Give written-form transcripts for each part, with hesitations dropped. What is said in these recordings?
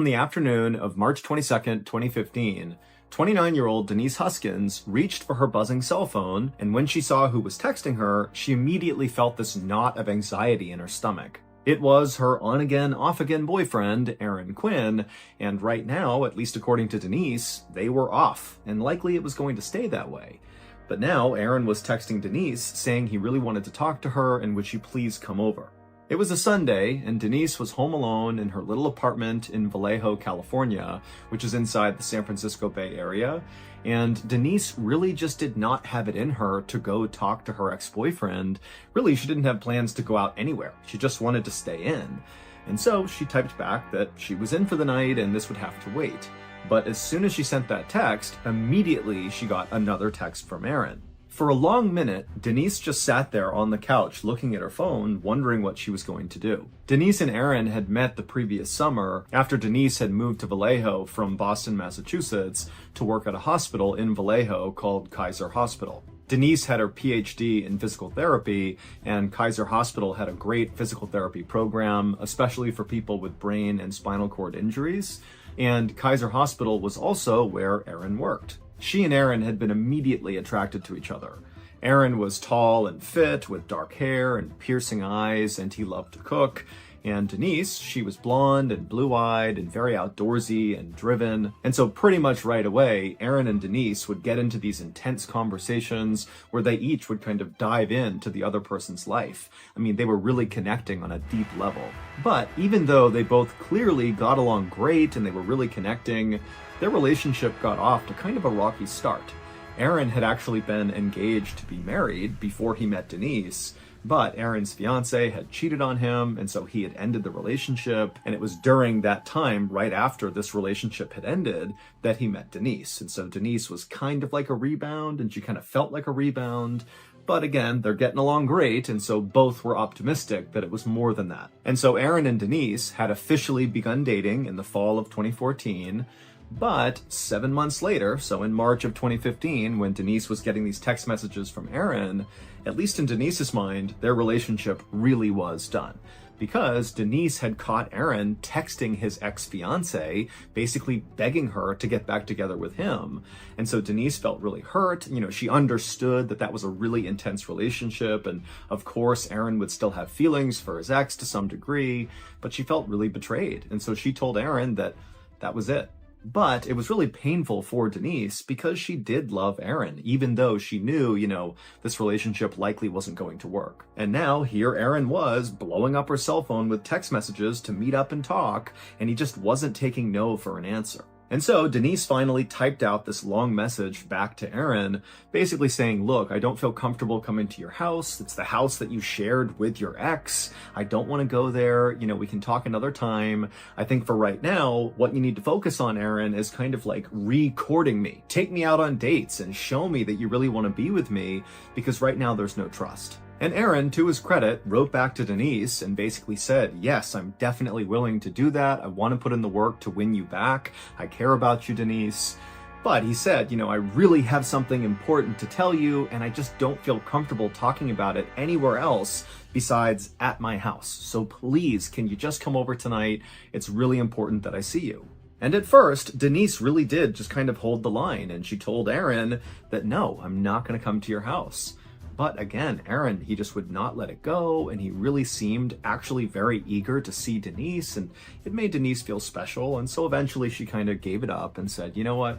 On the afternoon of March 22nd, 2015, 29-year-old Denise Huskins reached for her buzzing cell phone, and when she saw who was texting her, she immediately felt this knot of anxiety in her stomach. It was her on-again, off-again boyfriend, Aaron Quinn, and right now, at least according to Denise, they were off, and likely it was going to stay that way. But now, Aaron was texting Denise saying he really wanted to talk to her and would she please come over. It was a Sunday, and Denise was home alone in her little apartment in Vallejo, California, which is inside the San Francisco Bay Area, and Denise really just did not have it in her to go talk to her ex-boyfriend. Really, she didn't have plans to go out anywhere. She just wanted to stay in. And so she typed back that she was in for the night and this would have to wait. But as soon as she sent that text, immediately she got another text from Aaron. For a long minute, Denise just sat there on the couch looking at her phone, wondering what she was going to do. Denise and Aaron had met the previous summer after Denise had moved to Vallejo from Boston, Massachusetts to work at a hospital in Vallejo called Kaiser Hospital. Denise had her PhD in physical therapy, and Kaiser Hospital had a great physical therapy program, especially for people with brain and spinal cord injuries. And Kaiser Hospital was also where Aaron worked. She and Aaron had been immediately attracted to each other. Aaron was tall and fit with dark hair and piercing eyes, and he loved to cook. And Denise, she was blonde and blue-eyed and very outdoorsy and driven. And so pretty much right away, Aaron and Denise would get into these intense conversations where they each would kind of dive into the other person's life. I mean, they were really connecting on a deep level. But even though they both clearly got along great and they were really connecting, their relationship got off to kind of a rocky start. Aaron had actually been engaged to be married before he met Denise, but Aaron's fiance had cheated on him, and so he had ended the relationship. And it was during that time, right after this relationship had ended, that he met Denise. And so Denise was kind of like a rebound, and she kind of felt like a rebound. But again, they're getting along great, and so both were optimistic that it was more than that. And so Aaron and Denise had officially begun dating in the fall of 2014. But 7 months later, so in March of 2015, when Denise was getting these text messages from Aaron, at least in Denise's mind, their relationship really was done. Because Denise had caught Aaron texting his ex-fiance, basically begging her to get back together with him. And so Denise felt really hurt. You know, she understood that that was a really intense relationship. And of course, Aaron would still have feelings for his ex to some degree, but she felt really betrayed. And so she told Aaron that that was it. But it was really painful for Denise because she did love Aaron, even though she knew, this relationship likely wasn't going to work. And now here Aaron was blowing up her cell phone with text messages to meet up and talk, and he just wasn't taking no for an answer. And so Denise finally typed out this long message back to Aaron, basically saying, look, I don't feel comfortable coming to your house. It's the house that you shared with your ex. I don't want to go there. We can talk another time. I think for right now, what you need to focus on, Aaron, is kind of like recording me. Take me out on dates and show me that you really want to be with me, because right now there's no trust. And Aaron, to his credit, wrote back to Denise and basically said, yes, I'm definitely willing to do that. I want to put in the work to win you back. I care about you, Denise. But he said, I really have something important to tell you, and I just don't feel comfortable talking about it anywhere else besides at my house. So please, can you just come over tonight? It's really important that I see you. And at first, Denise really did just kind of hold the line, and she told Aaron that, no, I'm not going to come to your house. But again, Aaron, he just would not let it go, and he really seemed actually very eager to see Denise, and it made Denise feel special, and so eventually she kind of gave it up and said, you know what?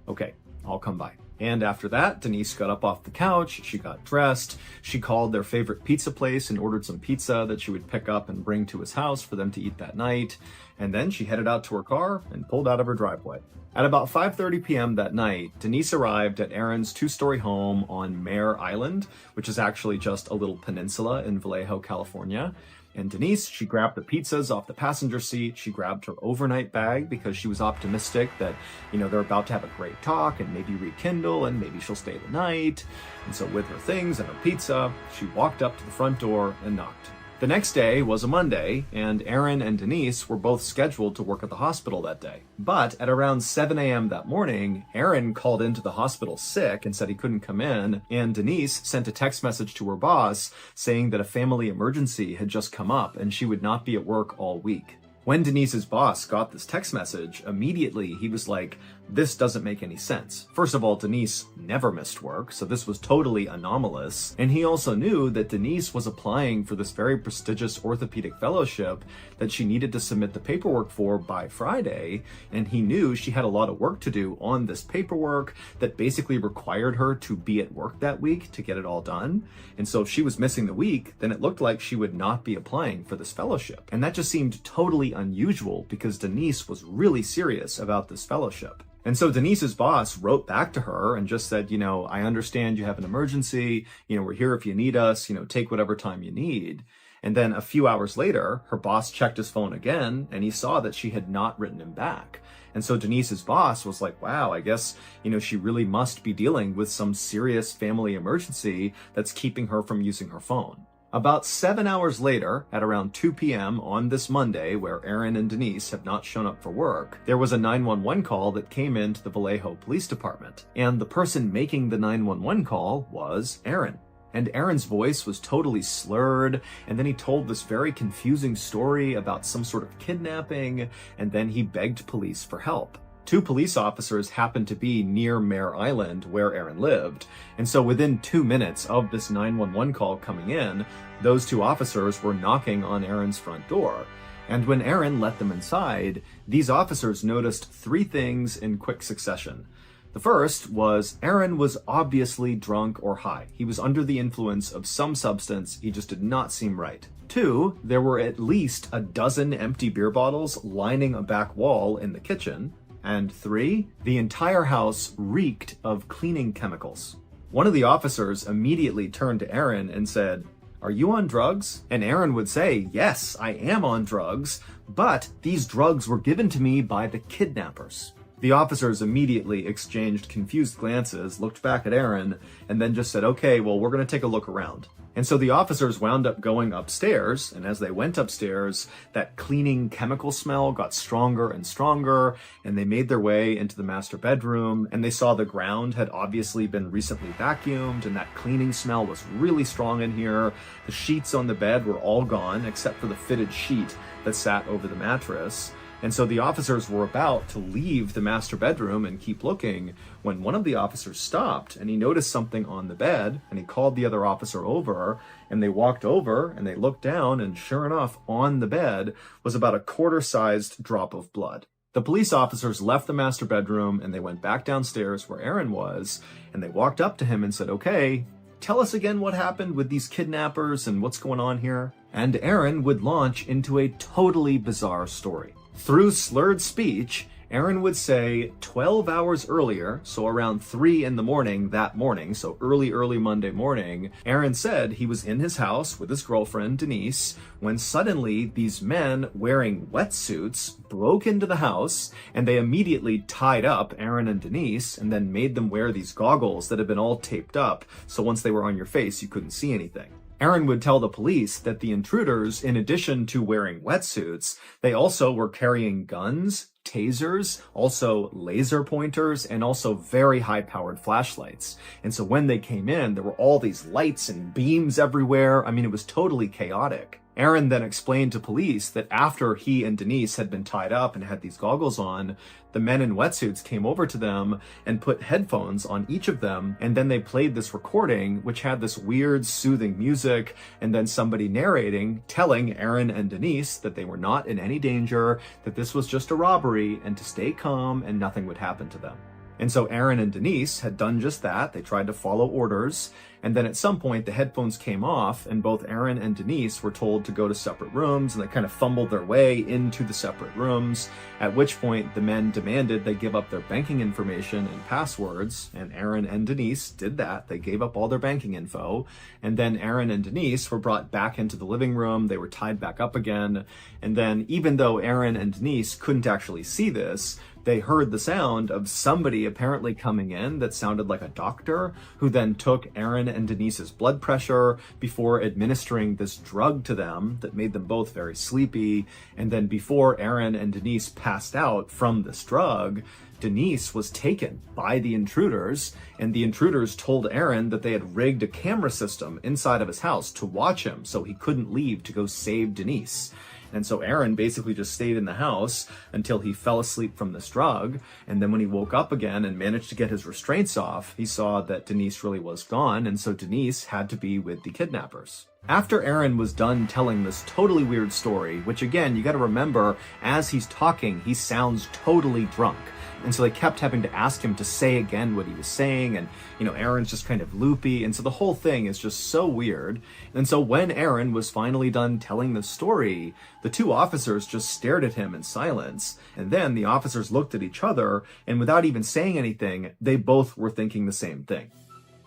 Okay, I'll come by. And after that, Denise got up off the couch, she got dressed, she called their favorite pizza place and ordered some pizza that she would pick up and bring to his house for them to eat that night, and then she headed out to her car and pulled out of her driveway. At about 5:30 p.m. that night, Denise arrived at Aaron's two-story home on Mare Island, which is actually just a little peninsula in Vallejo, California. And Denise, she grabbed the pizzas off the passenger seat. She grabbed her overnight bag because she was optimistic that, they're about to have a great talk and maybe rekindle and maybe she'll stay the night. And so with her things and her pizza, she walked up to the front door and knocked. The next day was a Monday, and Aaron and Denise were both scheduled to work at the hospital that day. But at around 7 a.m. that morning, Aaron called into the hospital sick and said he couldn't come in, and Denise sent a text message to her boss saying that a family emergency had just come up and she would not be at work all week. When Denise's boss got this text message, immediately he was like, this doesn't make any sense. First of all, Denise never missed work, so this was totally anomalous. And he also knew that Denise was applying for this very prestigious orthopedic fellowship that she needed to submit the paperwork for by Friday. And he knew she had a lot of work to do on this paperwork that basically required her to be at work that week to get it all done. And so if she was missing the week, then it looked like she would not be applying for this fellowship. And that just seemed totally unusual because Denise was really serious about this fellowship. And so Denise's boss wrote back to her and just said, I understand you have an emergency. We're here if you need us, take whatever time you need. And then a few hours later, her boss checked his phone again and he saw that she had not written him back. And so Denise's boss was like, wow, I guess, she really must be dealing with some serious family emergency that's keeping her from using her phone. About 7 hours later, at around 2 p.m. on this Monday, where Aaron and Denise have not shown up for work, there was a 911 call that came into the Vallejo Police Department. And the person making the 911 call was Aaron. And Aaron's voice was totally slurred, and then he told this very confusing story about some sort of kidnapping, and then he begged police for help. 2 police officers happened to be near Mare Island, where Aaron lived, and so within 2 minutes of this 911 call coming in, those 2 officers were knocking on Aaron's front door. And when Aaron let them inside, these officers noticed 3 things in quick succession. The first was Aaron was obviously drunk or high. He was under the influence of some substance. He just did not seem right. 2, there were at least a dozen empty beer bottles lining a back wall in the kitchen. And 3, the entire house reeked of cleaning chemicals. One of the officers immediately turned to Aaron and said, "Are you on drugs?" And Aaron would say, "Yes, I am on drugs, but these drugs were given to me by the kidnappers." The officers immediately exchanged confused glances, looked back at Aaron, and then just said, "Okay, well, we're going to take a look around." And so the officers wound up going upstairs, and as they went upstairs, that cleaning chemical smell got stronger and stronger, and they made their way into the master bedroom, and they saw the ground had obviously been recently vacuumed, and that cleaning smell was really strong in here. The sheets on the bed were all gone, except for the fitted sheet that sat over the mattress. And so the officers were about to leave the master bedroom and keep looking when one of the officers stopped and he noticed something on the bed, and he called the other officer over, and they walked over and they looked down, and sure enough, on the bed was about a quarter-sized drop of blood. The police officers left the master bedroom and they went back downstairs where Aaron was, and they walked up to him and said, "Okay, tell us again what happened with these kidnappers and what's going on here." And Aaron would launch into a totally bizarre story. Through slurred speech, Aaron would say 12 hours earlier, so around 3 in the morning that morning, so early Monday morning, Aaron said he was in his house with his girlfriend, Denise, when suddenly these men wearing wetsuits broke into the house, and they immediately tied up Aaron and Denise and then made them wear these goggles that had been all taped up, so once they were on your face, you couldn't see anything. Aaron would tell the police that the intruders, in addition to wearing wetsuits, they also were carrying guns, tasers, also laser pointers, and also very high-powered flashlights. And so when they came in, there were all these lights and beams everywhere. I mean, it was totally chaotic. Aaron then explained to police that after he and Denise had been tied up and had these goggles on, the men in wetsuits came over to them and put headphones on each of them, and then they played this recording which had this weird soothing music and then somebody narrating, telling Aaron and Denise that they were not in any danger, that this was just a robbery, and to stay calm and nothing would happen to them. And so Aaron and Denise had done just that. They tried to follow orders. And then at some point, the headphones came off, and both Aaron and Denise were told to go to separate rooms, and they kind of fumbled their way into the separate rooms, at which point the men demanded they give up their banking information and passwords, and Aaron and Denise did that. They gave up all their banking info, and then Aaron and Denise were brought back into the living room. They were tied back up again, and then even though Aaron and Denise couldn't actually see this, they heard the sound of somebody apparently coming in that sounded like a doctor, who then took Aaron and Denise's blood pressure before administering this drug to them that made them both very sleepy. And then before Aaron and Denise passed out from this drug, Denise was taken by the intruders, and the intruders told Aaron that they had rigged a camera system inside of his house to watch him so he couldn't leave to go save Denise. And so Aaron basically just stayed in the house until he fell asleep from this drug. And then when he woke up again and managed to get his restraints off, he saw that Denise really was gone. And so Denise had to be with the kidnappers. After Aaron was done telling this totally weird story, which again, you got to remember, as he's talking, he sounds totally drunk. And so they kept having to ask him to say again what he was saying. And, Aaron's just kind of loopy. And so the whole thing is just so weird. And so when Aaron was finally done telling the story, the two officers just stared at him in silence. And then the officers looked at each other, and without even saying anything, they both were thinking the same thing.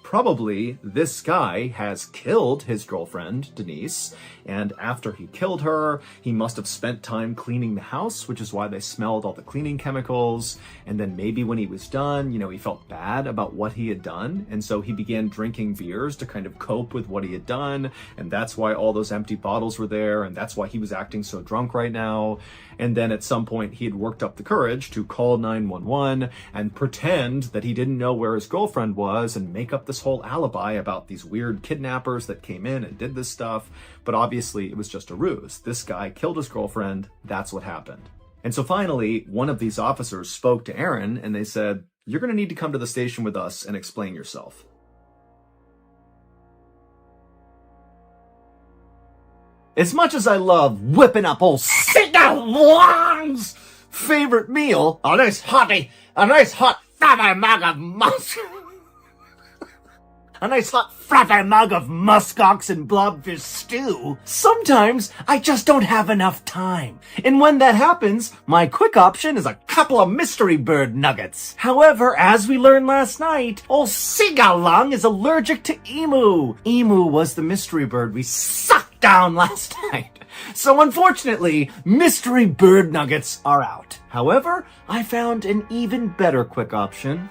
Probably this guy has killed his girlfriend, Denise, and after he killed her, he must have spent time cleaning the house, which is why they smelled all the cleaning chemicals. And then maybe when he was done, he felt bad about what he had done. And so he began drinking beers to kind of cope with what he had done. And that's why all those empty bottles were there. And that's why he was acting so drunk right now. And then at some point he had worked up the courage to call 911 and pretend that he didn't know where his girlfriend was and make up this whole alibi about these weird kidnappers that came in and did this stuff. But obviously it was just a ruse. This guy killed his girlfriend. That's what happened. And so finally, one of these officers spoke to Aaron and they said, "You're going to need to come to the station with us and explain yourself." As much as I love whipping up old sit-down-Long's favorite meal, a nice hot fluffy mug of muskox and blobfish stew, sometimes I just don't have enough time. And when that happens, my quick option is a couple of mystery bird nuggets. However, as we learned last night, old Sigalong is allergic to emu. Emu was the mystery bird we sucked down last night. So unfortunately, mystery bird nuggets are out. However, I found an even better quick option,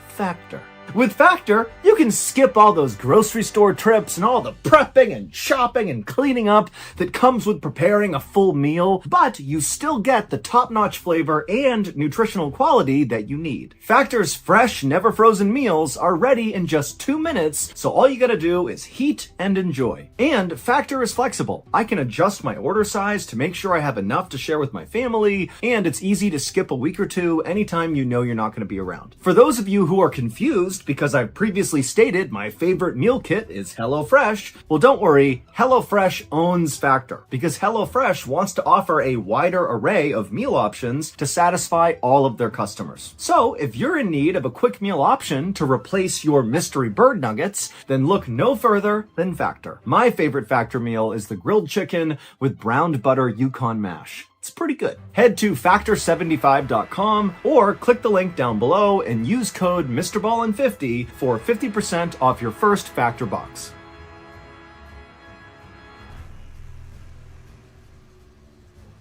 Factor. With Factor, you can skip all those grocery store trips and all the prepping and shopping and cleaning up that comes with preparing a full meal, but you still get the top-notch flavor and nutritional quality that you need. Factor's fresh, never-frozen meals are ready in just 2 minutes, so all you gotta do is heat and enjoy. And Factor is flexible. I can adjust my order size to make sure I have enough to share with my family, and it's easy to skip a week or two anytime you know you're not gonna be around. For those of you who are confused, because I've previously stated my favorite meal kit is HelloFresh, well, don't worry, HelloFresh owns Factor, because HelloFresh wants to offer a wider array of meal options to satisfy all of their customers. So if you're in need of a quick meal option to replace your mystery bird nuggets, then look no further than Factor. My favorite Factor meal is the grilled chicken with browned butter Yukon mash. It's pretty good. Head to factor75.com or click the link down below and use code MrBallen50 for 50% off your first Factor box.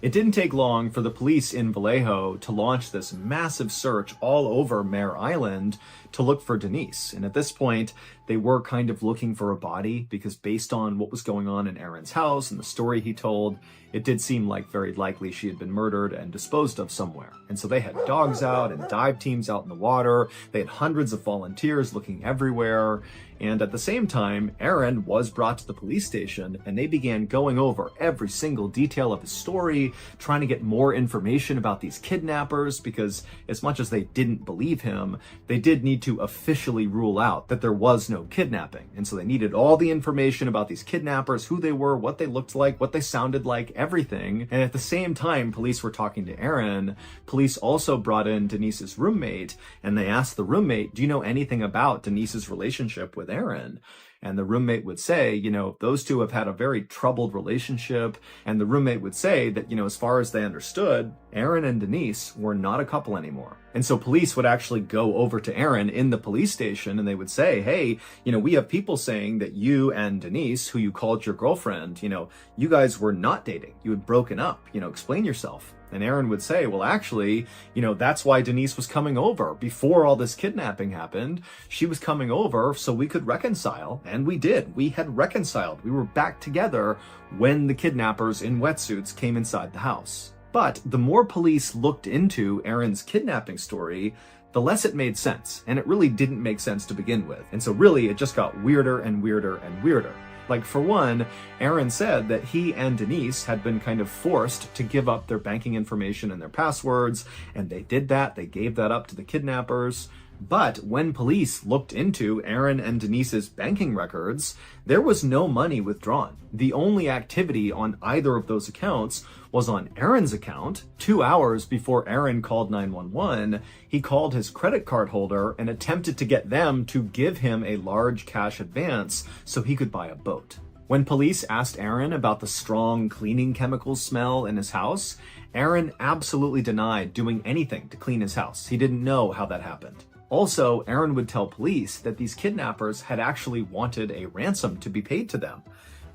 It didn't take long for the police in Vallejo to launch this massive search all over Mare Island to look for Denise. And at this point, they were kind of looking for a body because based on what was going on in Aaron's house and the story he told, it did seem like very likely she had been murdered and disposed of somewhere. And so they had dogs out and dive teams out in the water. They had hundreds of volunteers looking everywhere. And at the same time, Aaron was brought to the police station and they began going over every single detail of his story, trying to get more information about these kidnappers, because as much as they didn't believe him, they did need to officially rule out that there was no kidnapping. And so they needed all the information about these kidnappers, who they were, what they looked like, what they sounded like, everything. And at the same time, police were talking to Aaron. Police also brought in Denise's roommate, and they asked the roommate, "Do you know anything about Denise's relationship with Aaron?" And the roommate would say, those two have had a very troubled relationship. And the roommate would say that, as far as they understood, Aaron and Denise were not a couple anymore. And so police would actually go over to Aaron in the police station and they would say, "Hey, we have people saying that you and Denise, who you called your girlfriend, you guys were not dating. You had broken up. Explain yourself." And Aaron would say, "Well, actually, that's why Denise was coming over. Before all this kidnapping happened, she was coming over so we could reconcile." And we did. We had reconciled. We were back together when the kidnappers in wetsuits came inside the house. But the more police looked into Aaron's kidnapping story, the less it made sense. And it really didn't make sense to begin with. And so really, it just got weirder and weirder and weirder. Like, for one, Aaron said that he and Denise had been kind of forced to give up their banking information and their passwords, and they did that. They gave that up to the kidnappers. But when police looked into Aaron and Denise's banking records, there was no money withdrawn. The only activity on either of those accounts was on Aaron's account. 2 hours before Aaron called 911, he called his credit card holder and attempted to get them to give him a large cash advance so he could buy a boat. When police asked Aaron about the strong cleaning chemicals smell in his house, Aaron absolutely denied doing anything to clean his house. He didn't know how that happened. Also, Aaron would tell police that these kidnappers had actually wanted a ransom to be paid to them,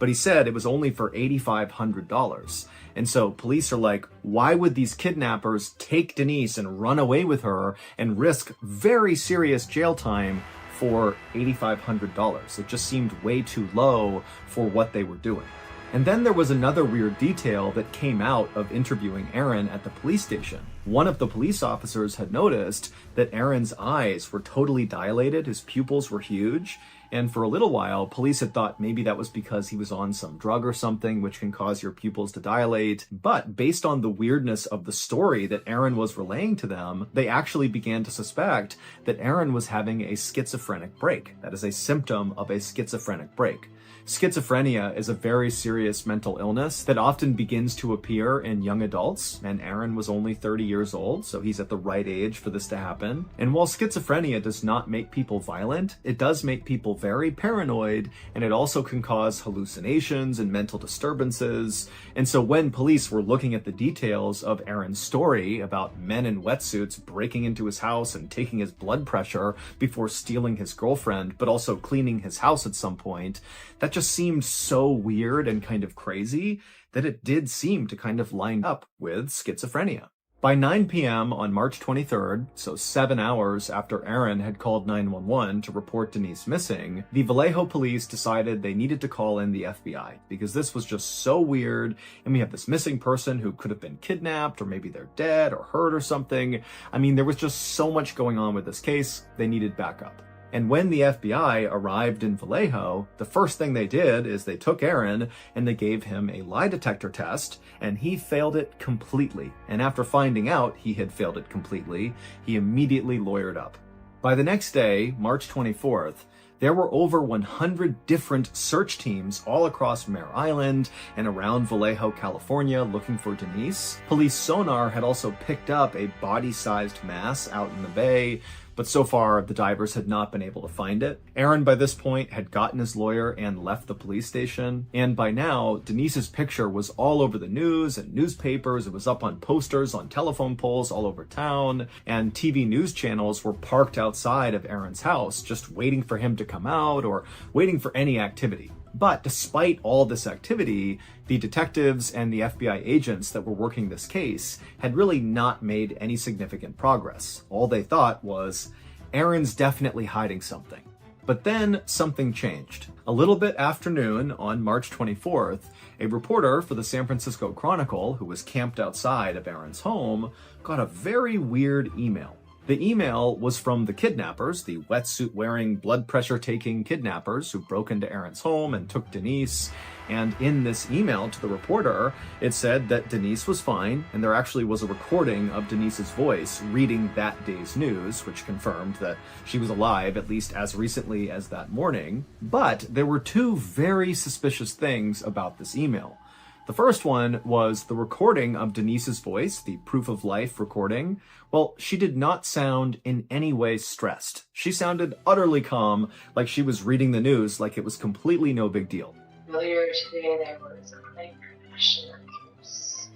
but he said it was only for $8,500. And so police are like, why would these kidnappers take Denise and run away with her and risk very serious jail time for $8,500? It just seemed way too low for what they were doing. And then there was another weird detail that came out of interviewing Aaron at the police station. One of the police officers had noticed that Aaron's eyes were totally dilated, his pupils were huge, and for a little while, police had thought maybe that was because he was on some drug or something which can cause your pupils to dilate. But based on the weirdness of the story that Aaron was relaying to them, they actually began to suspect that Aaron was having a schizophrenic break. That is a symptom of a schizophrenic break. Schizophrenia is a very serious mental illness that often begins to appear in young adults, and Aaron was only 30 years old, so he's at the right age for this to happen. And while schizophrenia does not make people violent, it does make people very paranoid, and it also can cause hallucinations and mental disturbances. And so when police were looking at the details of Aaron's story about men in wetsuits breaking into his house and taking his blood pressure before stealing his girlfriend, but also cleaning his house at some point, that just seemed so weird and kind of crazy that it did seem to kind of line up with schizophrenia. By 9 p.m. on March 23rd, so 7 hours after Aaron had called 911 to report Denise missing, the Vallejo police decided they needed to call in the FBI because this was just so weird, and we have this missing person who could have been kidnapped, or maybe they're dead or hurt or something. I mean, there was just so much going on with this case, they needed backup. And when the FBI arrived in Vallejo, the first thing they did is they took Aaron and they gave him a lie detector test, and he failed it completely. And after finding out he had failed it completely, he immediately lawyered up. By the next day, March 24th, there were over 100 different search teams all across Mare Island and around Vallejo, California, looking for Denise. Police sonar had also picked up a body-sized mass out in the bay, but so far the divers had not been able to find it. Aaron, by this point, had gotten his lawyer and left the police station, and by now, Denise's picture was all over the news and newspapers. It was up on posters, on telephone poles all over town, and TV news channels were parked outside of Aaron's house, just waiting for him to come out or waiting for any activity. But despite all this activity, the detectives and the FBI agents that were working this case had really not made any significant progress. All they thought was, Aaron's definitely hiding something. But then something changed. A little bit after noon on March 24th, a reporter for the San Francisco Chronicle, who was camped outside of Aaron's home, got a very weird email. The email was from the kidnappers, the wetsuit-wearing, blood pressure-taking kidnappers who broke into Aaron's home and took Denise. And in this email to the reporter, it said that Denise was fine, and there actually was a recording of Denise's voice reading that day's news, which confirmed that she was alive at least as recently as that morning. But there were two very suspicious things about this email. The first one was the recording of Denise's voice, the proof of life recording. Well, she did not sound in any way stressed. She sounded utterly calm, like she was reading the news, like it was completely no big deal. Earlier today, there was a plane crash in our house.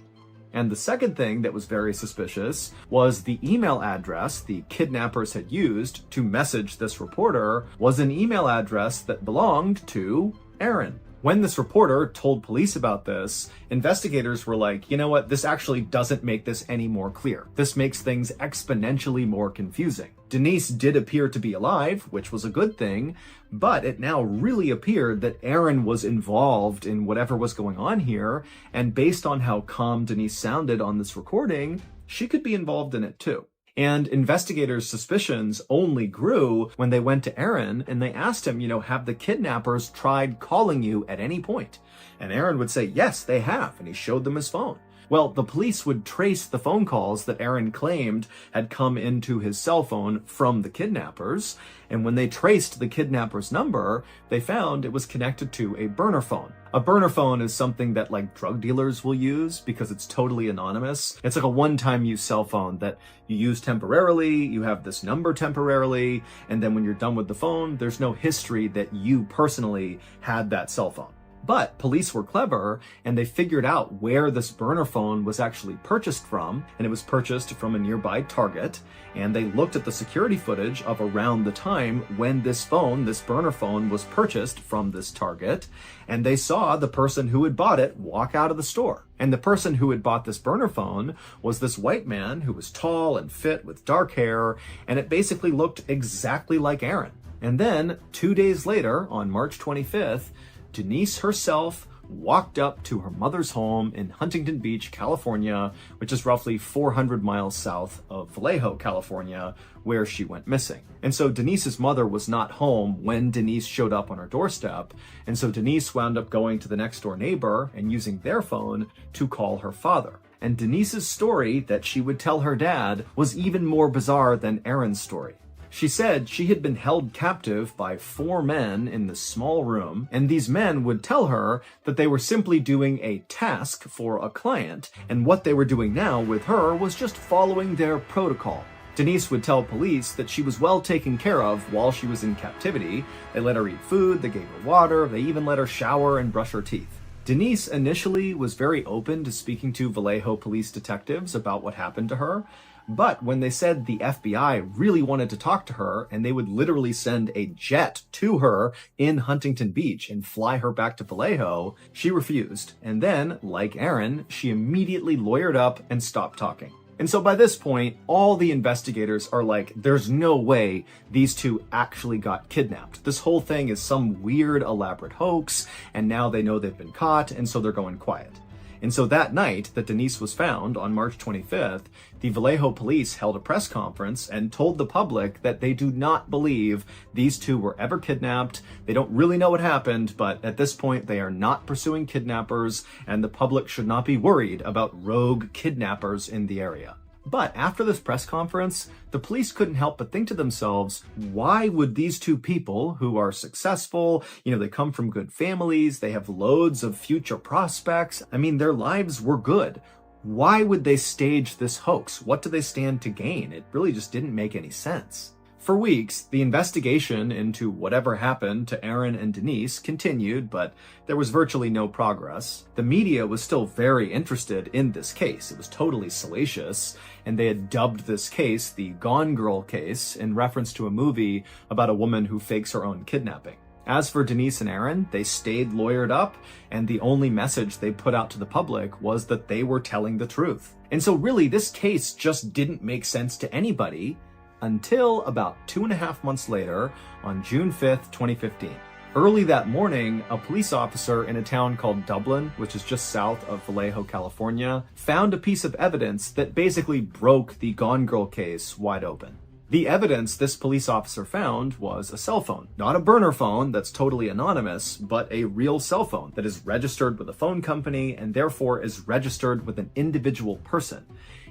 And the second thing that was very suspicious was the email address the kidnappers had used to message this reporter was an email address that belonged to Aaron. When this reporter told police about this, investigators were like, you know what, this actually doesn't make this any more clear. This makes things exponentially more confusing. Denise did appear to be alive, which was a good thing, but it now really appeared that Aaron was involved in whatever was going on here, and based on how calm Denise sounded on this recording, she could be involved in it too. And investigators' suspicions only grew when they went to Aaron and they asked him, have the kidnappers tried calling you at any point? And Aaron would say, yes, they have. And he showed them his phone. Well, the police would trace the phone calls that Aaron claimed had come into his cell phone from the kidnappers. And when they traced the kidnapper's number, they found it was connected to a burner phone. A burner phone is something that like drug dealers will use because it's totally anonymous. It's like a one-time use cell phone that you use temporarily, you have this number temporarily, and then when you're done with the phone, there's no history that you personally had that cell phone. But police were clever and they figured out where this burner phone was actually purchased from, and it was purchased from a nearby Target. And they looked at the security footage of around the time when this burner phone was purchased from this Target, and they saw the person who had bought it walk out of the store. And the person who had bought this burner phone was this white man who was tall and fit with dark hair, and it basically looked exactly like Aaron. And then 2 days later, on March 25th, Denise herself walked up to her mother's home in Huntington Beach, California, which is roughly 400 miles south of Vallejo, California, where she went missing. And so Denise's mother was not home when Denise showed up on her doorstep. And so Denise wound up going to the next door neighbor and using their phone to call her father. And Denise's story that she would tell her dad was even more bizarre than Aaron's story. She said she had been held captive by 4 men in this small room, and these men would tell her that they were simply doing a task for a client, and what they were doing now with her was just following their protocol. Denise would tell police that she was well taken care of while she was in captivity. They let her eat food, they gave her water, they even let her shower and brush her teeth. Denise initially was very open to speaking to Vallejo police detectives about what happened to her. But when they said the FBI really wanted to talk to her and they would literally send a jet to her in Huntington Beach and fly her back to Vallejo, she refused. And then, like Aaron, she immediately lawyered up and stopped talking. And so by this point, all the investigators are like, there's no way these two actually got kidnapped. This whole thing is some weird, elaborate hoax, and now they know they've been caught, and so they're going quiet. And so that night that Denise was found on March 25th, the Vallejo police held a press conference and told the public that they do not believe these two were ever kidnapped. They don't really know what happened, but at this point they are not pursuing kidnappers, and the public should not be worried about rogue kidnappers in the area. But after this press conference, the police couldn't help but think to themselves, why would these two people who are successful, they come from good families, they have loads of future prospects, their lives were good. Why would they stage this hoax? What do they stand to gain? It really just didn't make any sense. For weeks, the investigation into whatever happened to Aaron and Denise continued, but there was virtually no progress. The media was still very interested in this case. It was totally salacious, and they had dubbed this case the Gone Girl case in reference to a movie about a woman who fakes her own kidnapping. As for Denise and Aaron, they stayed lawyered up, and the only message they put out to the public was that they were telling the truth. And so really, this case just didn't make sense to anybody until about 2.5 months later, on June 5th, 2015. Early that morning, a police officer in a town called Dublin, which is just south of Vallejo, California, found a piece of evidence that basically broke the Gone Girl case wide open. The evidence this police officer found was a cell phone. Not a burner phone that's totally anonymous, but a real cell phone that is registered with a phone company and therefore is registered with an individual person.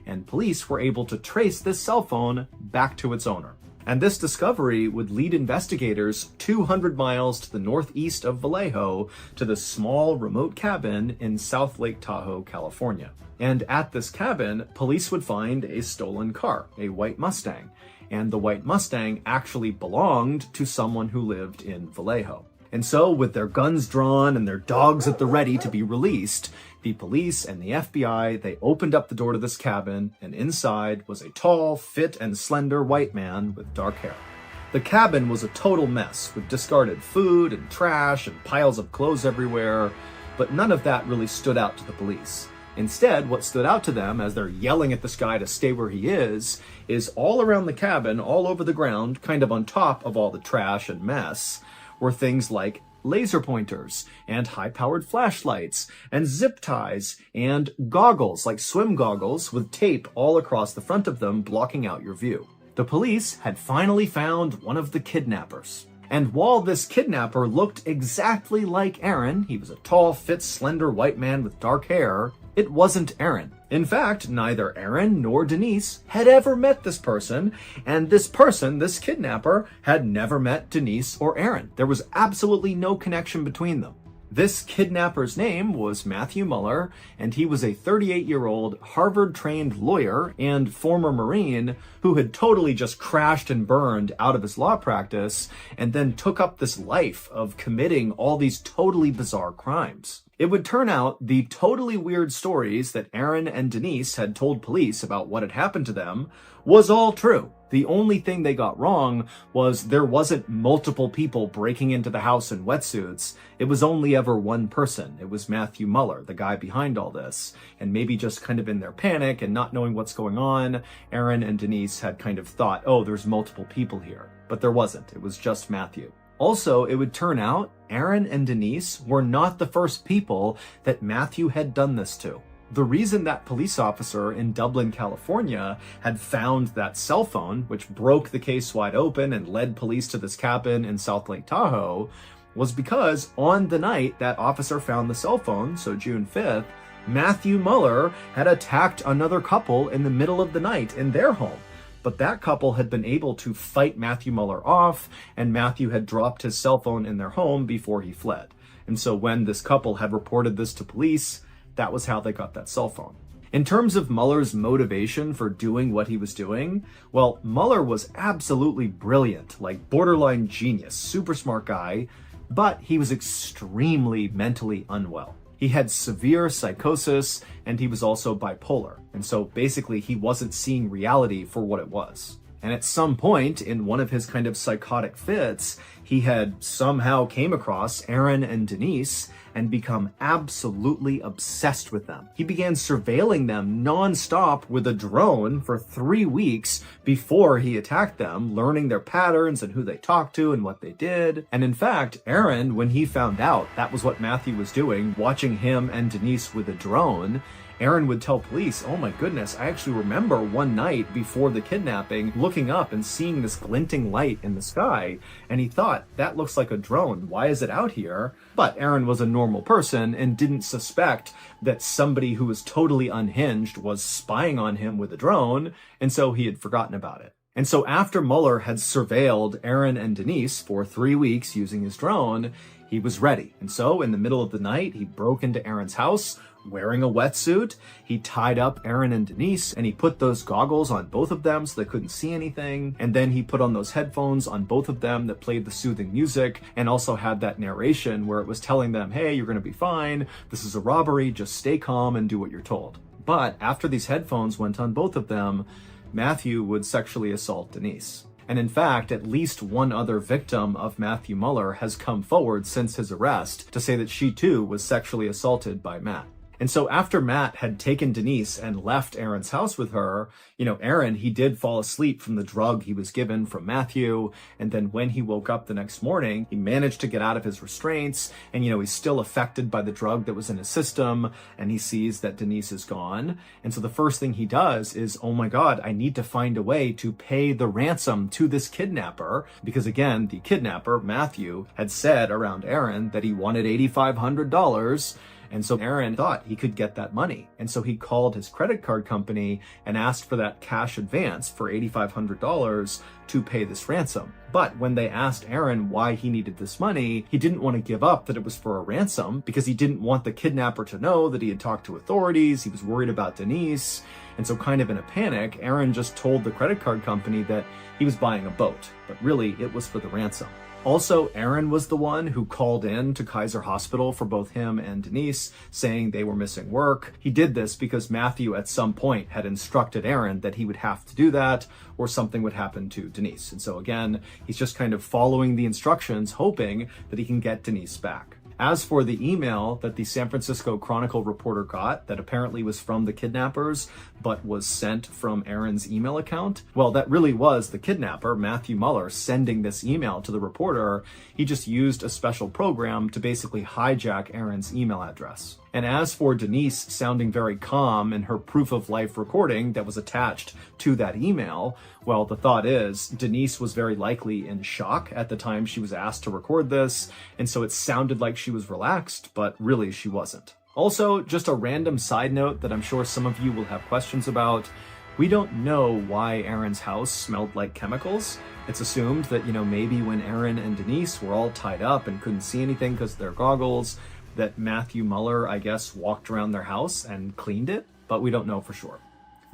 And police were able to trace this cell phone back to its owner. And this discovery would lead investigators 200 miles to the northeast of Vallejo to this small remote cabin in South Lake Tahoe, California. And at this cabin, police would find a stolen car, a white Mustang. And the white Mustang actually belonged to someone who lived in Vallejo. And so, with their guns drawn and their dogs at the ready to be released, the police and the FBI, they opened up the door to this cabin, and inside was a tall, fit, and slender white man with dark hair. The cabin was a total mess, with discarded food and trash and piles of clothes everywhere, but none of that really stood out to the police. Instead, what stood out to them as they're yelling at this guy to stay where he is all around the cabin, all over the ground, kind of on top of all the trash and mess, were things like laser pointers, and high-powered flashlights, and zip ties, and goggles, like swim goggles, with tape all across the front of them blocking out your view. The police had finally found one of the kidnappers. And while this kidnapper looked exactly like Aaron, he was a tall, fit, slender white man with dark hair, it wasn't Aaron. In fact, neither Aaron nor Denise had ever met this person, and this person, this kidnapper, had never met Denise or Aaron. There was absolutely no connection between them. This kidnapper's name was Matthew Muller, and he was a 38-year-old Harvard-trained lawyer and former Marine who had totally just crashed and burned out of his law practice and then took up this life of committing all these totally bizarre crimes. It would turn out the totally weird stories that Aaron and Denise had told police about what had happened to them was all true. The only thing they got wrong was there wasn't multiple people breaking into the house in wetsuits. It was only ever one person. It was Matthew Muller, the guy behind all this. And maybe just kind of in their panic and not knowing what's going on, Aaron and Denise had kind of thought, oh, there's multiple people here. But there wasn't. It was just Matthew. Also, it would turn out Aaron and Denise were not the first people that Matthew had done this to. The reason that police officer in Dublin, California had found that cell phone, which broke the case wide open and led police to this cabin in South Lake Tahoe, was because on the night that officer found the cell phone, so June 5th, Matthew Muller had attacked another couple in the middle of the night in their home. But that couple had been able to fight Matthew Muller off, and Matthew had dropped his cell phone in their home before he fled. And so when this couple had reported this to police, that was how they got that cell phone. In terms of Muller's motivation for doing what he was doing, well, Muller was absolutely brilliant, like borderline genius, super smart guy, but he was extremely mentally unwell. He had severe psychosis, and he was also bipolar. And so basically he wasn't seeing reality for what it was. And at some point in one of his kind of psychotic fits, he had somehow came across Aaron and Denise and become absolutely obsessed with them. He began surveilling them nonstop with a drone for 3 weeks before he attacked them, learning their patterns and who they talked to and what they did. And in fact, Aaron, when he found out that was what Matthew was doing, watching him and Denise with a drone, Aaron would tell police, oh my goodness, I actually remember one night before the kidnapping looking up and seeing this glinting light in the sky, and he thought, that looks like a drone, why is it out here? But Aaron was a normal person and didn't suspect that somebody who was totally unhinged was spying on him with a drone, and so he had forgotten about it. And so after Muller had surveilled Aaron and Denise for 3 weeks using his drone, he was ready. And so in the middle of the night, he broke into Aaron's house, wearing a wetsuit. He tied up Aaron and Denise, and he put those goggles on both of them so they couldn't see anything. And then he put on those headphones on both of them that played the soothing music and also had that narration where it was telling them, hey, you're going to be fine. This is a robbery. Just stay calm and do what you're told. But after these headphones went on both of them, Matthew would sexually assault Denise. And in fact, at least one other victim of Matthew Muller has come forward since his arrest to say that she too was sexually assaulted by Matt. And so after Matt had taken Denise and left Aaron's house with her, Aaron, he did fall asleep from the drug he was given from Matthew. And then when he woke up the next morning, he managed to get out of his restraints. And, he's still affected by the drug that was in his system. And he sees that Denise is gone. And so the first thing he does is, oh my God, I need to find a way to pay the ransom to this kidnapper. Because again, the kidnapper, Matthew, had said around Aaron that he wanted $8,500. And so Aaron thought he could get that money. And so he called his credit card company and asked for that cash advance for $8,500 to pay this ransom. But when they asked Aaron why he needed this money, he didn't want to give up that it was for a ransom because he didn't want the kidnapper to know that he had talked to authorities. He was worried about Denise. And so kind of in a panic, Aaron just told the credit card company that he was buying a boat, but really it was for the ransom. Also, Aaron was the one who called in to Kaiser Hospital for both him and Denise, saying they were missing work. He did this because Matthew at some point had instructed Aaron that he would have to do that or something would happen to Denise. And so again, he's just kind of following the instructions, hoping that he can get Denise back. As for the email that the San Francisco Chronicle reporter got that apparently was from the kidnappers, but was sent from Aaron's email account, well, that really was the kidnapper, Matthew Muller, sending this email to the reporter. He just used a special program to basically hijack Aaron's email address. And as for Denise sounding very calm in her proof of life recording that was attached to that email, well, the thought is Denise was very likely in shock at the time she was asked to record this, and so it sounded like she was relaxed, but really she wasn't. Also, just a random side note that I'm sure some of you will have questions about. We don't know why Aaron's house smelled like chemicals. It's assumed that, maybe when Aaron and Denise were all tied up and couldn't see anything because of their goggles, that Matthew Muller, I guess, walked around their house and cleaned it, but we don't know for sure.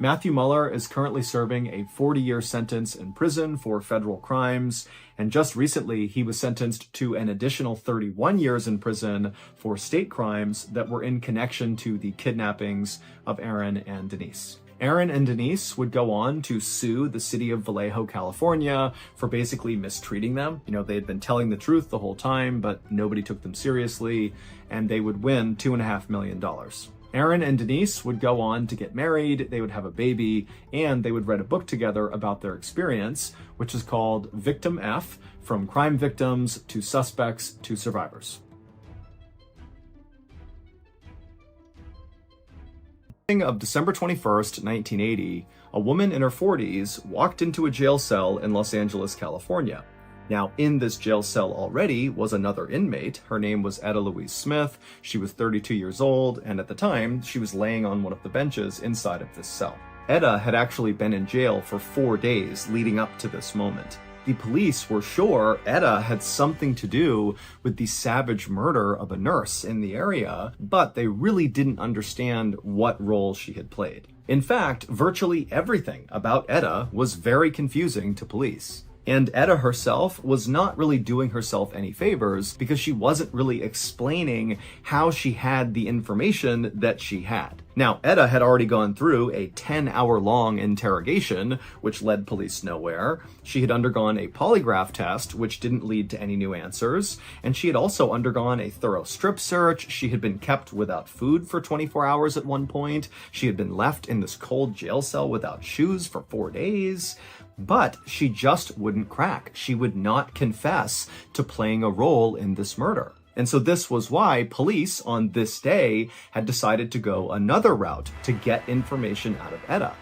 Matthew Muller is currently serving a 40-year sentence in prison for federal crimes, and just recently he was sentenced to an additional 31 years in prison for state crimes that were in connection to the kidnappings of Aaron and Denise. Aaron and Denise would go on to sue the city of Vallejo, California for basically mistreating them. They had been telling the truth the whole time, but nobody took them seriously, and they would win $2.5 million. Aaron and Denise would go on to get married, they would have a baby, and they would write a book together about their experience, which is called Victim F, From Crime Victims to Suspects to Survivors. Of December 21st, 1980, a woman in her 40s walked into a jail cell in Los Angeles, California. Now, in this jail cell already was another inmate. Her name was Etta Louise Smith. She was 32 years old, and at the time, she was laying on one of the benches inside of this cell. Etta had actually been in jail for 4 days leading up to this moment. The police were sure Etta had something to do with the savage murder of a nurse in the area, but they really didn't understand what role she had played. In fact, virtually everything about Etta was very confusing to police. And Etta herself was not really doing herself any favors because she wasn't really explaining how she had the information that she had. Now, Etta had already gone through a 10-hour-long interrogation, which led police nowhere. She had undergone a polygraph test, which didn't lead to any new answers. And she had also undergone a thorough strip search. She had been kept without food for 24 hours at one point. She had been left in this cold jail cell without shoes for 4 days. But she just wouldn't crack. She would not confess to playing a role in this murder. And so this was why police on this day had decided to go another route to get information out of Etta.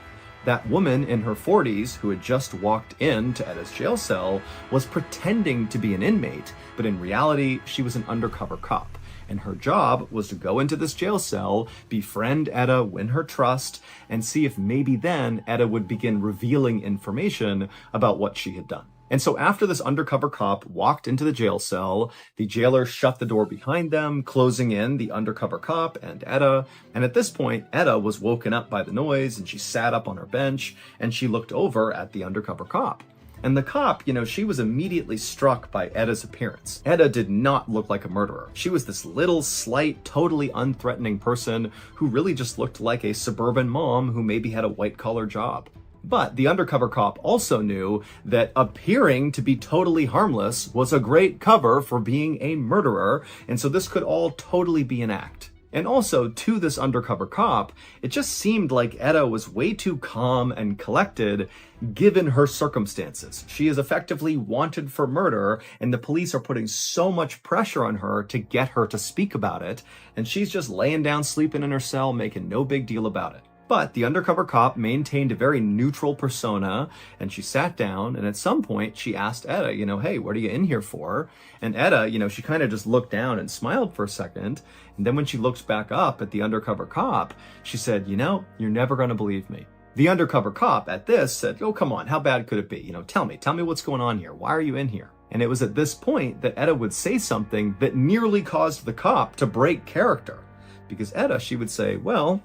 That woman in her 40s who had just walked into Etta's jail cell was pretending to be an inmate, but in reality, she was an undercover cop. And her job was to go into this jail cell, befriend Etta, win her trust, and see if maybe then Etta would begin revealing information about what she had done. And so after this undercover cop walked into the jail cell, the jailer shut the door behind them, closing in the undercover cop and Etta. And at this point, Etta was woken up by the noise and she sat up on her bench and she looked over at the undercover cop. And the cop, she was immediately struck by Etta's appearance. Etta did not look like a murderer. She was this little, slight, totally unthreatening person who really just looked like a suburban mom who maybe had a white-collar job. But the undercover cop also knew that appearing to be totally harmless was a great cover for being a murderer, and so this could all totally be an act. And also, to this undercover cop, it just seemed like Etta was way too calm and collected given her circumstances. She is effectively wanted for murder, and the police are putting so much pressure on her to get her to speak about it, and she's just laying down sleeping in her cell, making no big deal about it. But the undercover cop maintained a very neutral persona, and she sat down, and at some point she asked Etta, hey, what are you in here for? And Etta, she kind of just looked down and smiled for a second, and then when she looked back up at the undercover cop, she said, you're never going to believe me. The undercover cop at this said, oh, come on, how bad could it be? Tell me what's going on here. Why are you in here? And it was at this point that Etta would say something that nearly caused the cop to break character. Because Etta, she would say, well,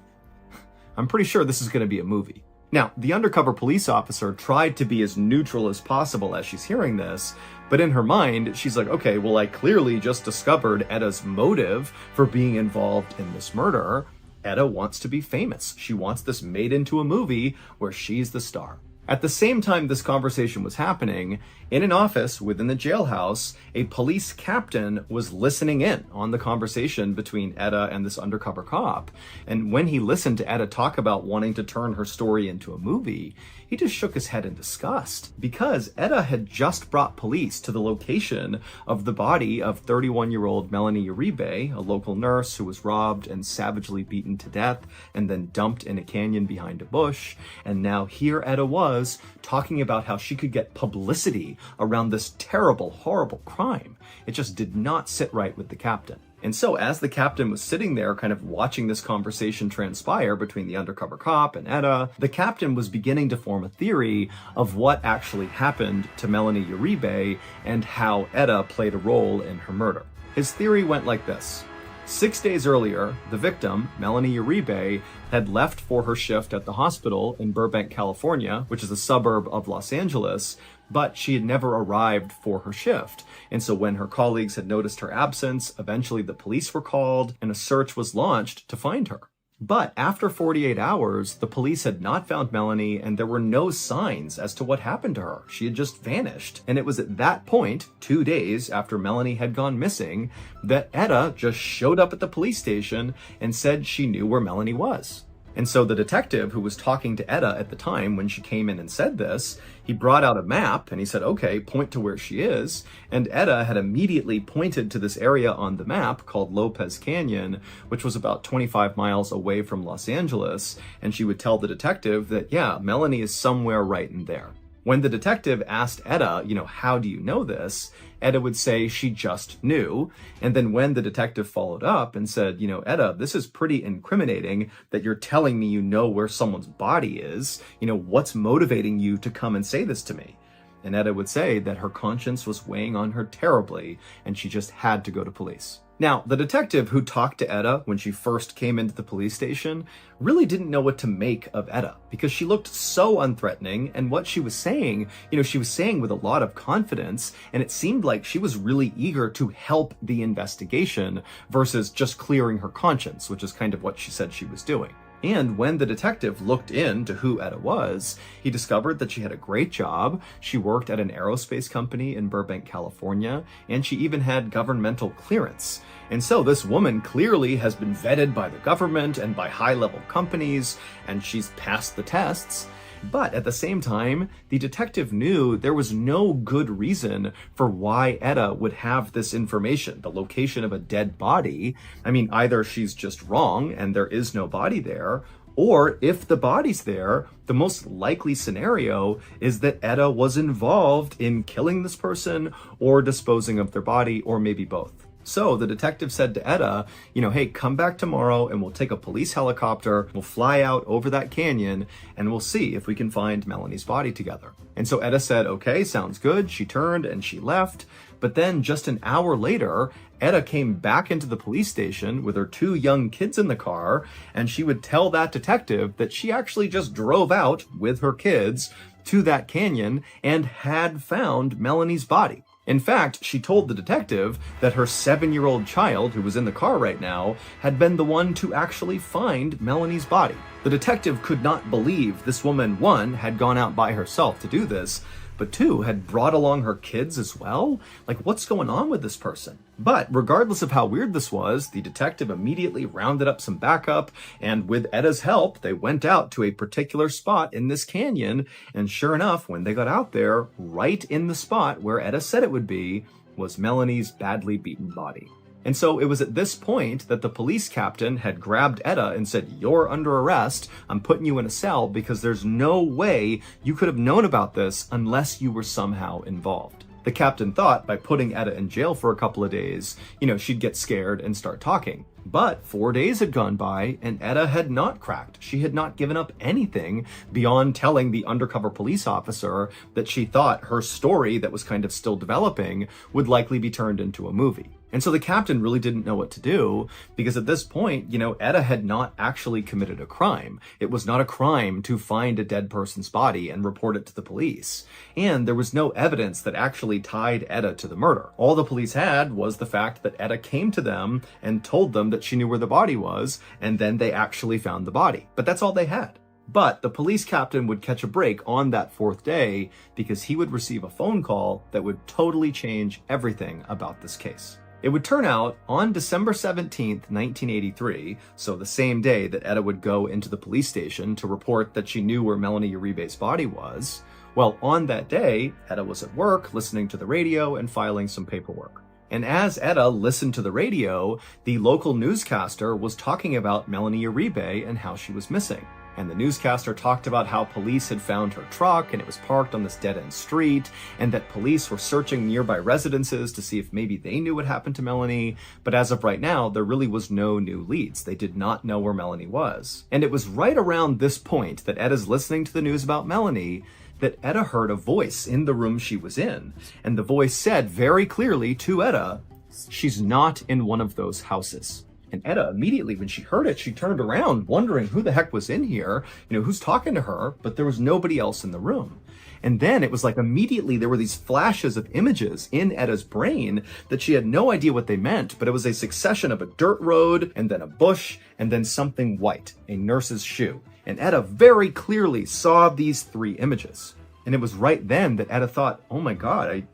I'm pretty sure this is going to be a movie. Now, the undercover police officer tried to be as neutral as possible as she's hearing this, but in her mind, she's like, okay, well, I clearly just discovered Etta's motive for being involved in this murder. Etta wants to be famous. She wants this made into a movie where she's the star. At the same time this conversation was happening, in an office within the jailhouse, a police captain was listening in on the conversation between Etta and this undercover cop. And when he listened to Etta talk about wanting to turn her story into a movie, he just shook his head in disgust because Etta had just brought police to the location of the body of 31-year-old Melanie Uribe, a local nurse who was robbed and savagely beaten to death and then dumped in a canyon behind a bush. And now here Etta was talking about how she could get publicity around this terrible, horrible crime. It just did not sit right with the captain. And so as the captain was sitting there kind of watching this conversation transpire between the undercover cop and Etta, the captain was beginning to form a theory of what actually happened to Melanie Uribe and how Etta played a role in her murder. His theory went like this. 6 days earlier, the victim, Melanie Uribe, had left for her shift at the hospital in Burbank, California, which is a suburb of Los Angeles, but she had never arrived for her shift. And so when her colleagues had noticed her absence, eventually the police were called and a search was launched to find her. But after 48 hours, the police had not found Melanie and there were no signs as to what happened to her. She had just vanished. And it was at that point, 2 days after Melanie had gone missing, that Etta just showed up at the police station and said she knew where Melanie was. And so the detective who was talking to Etta at the time when she came in and said this, he brought out a map and he said, okay, point to where she is. And Etta had immediately pointed to this area on the map called Lopez Canyon, which was about 25 miles away from Los Angeles. And she would tell the detective that, yeah, Melanie is somewhere right in there. When the detective asked Etta, how do you know this? Etta would say she just knew. And then when the detective followed up and said, Etta, this is pretty incriminating that you're telling me you know where someone's body is. What's motivating you to come and say this to me? And Etta would say that her conscience was weighing on her terribly and she just had to go to police. Now, the detective who talked to Etta when she first came into the police station really didn't know what to make of Etta because she looked so unthreatening, and what she was saying, she was saying with a lot of confidence, and it seemed like she was really eager to help the investigation versus just clearing her conscience, which is kind of what she said she was doing. And when the detective looked into who Etta was, he discovered that she had a great job. She worked at an aerospace company in Burbank, California, and she even had governmental clearance. And so this woman clearly has been vetted by the government and by high-level companies, and she's passed the tests. But at the same time, the detective knew there was no good reason for why Etta would have this information, the location of a dead body. I mean, either she's just wrong and there is no body there, or if the body's there, the most likely scenario is that Etta was involved in killing this person or disposing of their body, or maybe both. So the detective said to Etta, hey, come back tomorrow and we'll take a police helicopter, we'll fly out over that canyon, and we'll see if we can find Melanie's body together. And so Etta said, okay, sounds good. She turned and she left. But then just an hour later, Etta came back into the police station with her 2 young kids in the car, and she would tell that detective that she actually just drove out with her kids to that canyon and had found Melanie's body. In fact, she told the detective that her 7-year-old child, who was in the car right now, had been the one to actually find Melanie's body. The detective could not believe this woman, 1, had gone out by herself to do this, but 2, had brought along her kids as well? Like, what's going on with this person? But regardless of how weird this was, the detective immediately rounded up some backup, and with Etta's help, they went out to a particular spot in this canyon, and sure enough, when they got out there, right in the spot where Etta said it would be, was Melanie's badly beaten body. And so it was at this point that the police captain had grabbed Etta and said, you're under arrest. I'm putting you in a cell because there's no way you could have known about this unless you were somehow involved. The captain thought by putting Etta in jail for a couple of days, she'd get scared and start talking. But 4 days had gone by and Etta had not cracked. She had not given up anything beyond telling the undercover police officer that she thought her story that was kind of still developing would likely be turned into a movie. And so the captain really didn't know what to do because at this point, Etta had not actually committed a crime. It was not a crime to find a dead person's body and report it to the police. And there was no evidence that actually tied Etta to the murder. All the police had was the fact that Etta came to them and told them that she knew where the body was, and then they actually found the body. But that's all they had. But the police captain would catch a break on that 4th day because he would receive a phone call that would totally change everything about this case. It would turn out on December 17th, 1983, so the same day that Etta would go into the police station to report that she knew where Melanie Uribe's body was, well, on that day, Etta was at work listening to the radio and filing some paperwork. And as Etta listened to the radio, the local newscaster was talking about Melanie Uribe and how she was missing. And the newscaster talked about how police had found her truck and it was parked on this dead-end street, and that police were searching nearby residences to see if maybe they knew what happened to Melanie. But as of right now, there really was no new leads. They did not know where Melanie was. And it was right around this point that Etta's listening to the news about Melanie that Etta heard a voice in the room she was in. And the voice said very clearly to Etta, "She's not in one of those houses." And Etta, immediately when she heard it, she turned around wondering who the heck was in here, who's talking to her, but there was nobody else in the room. And then it was like immediately there were these flashes of images in Etta's brain that she had no idea what they meant, but it was a succession of a dirt road and then a bush and then something white, a nurse's shoe. And Etta very clearly saw these 3 images. And it was right then that Etta thought, oh my God,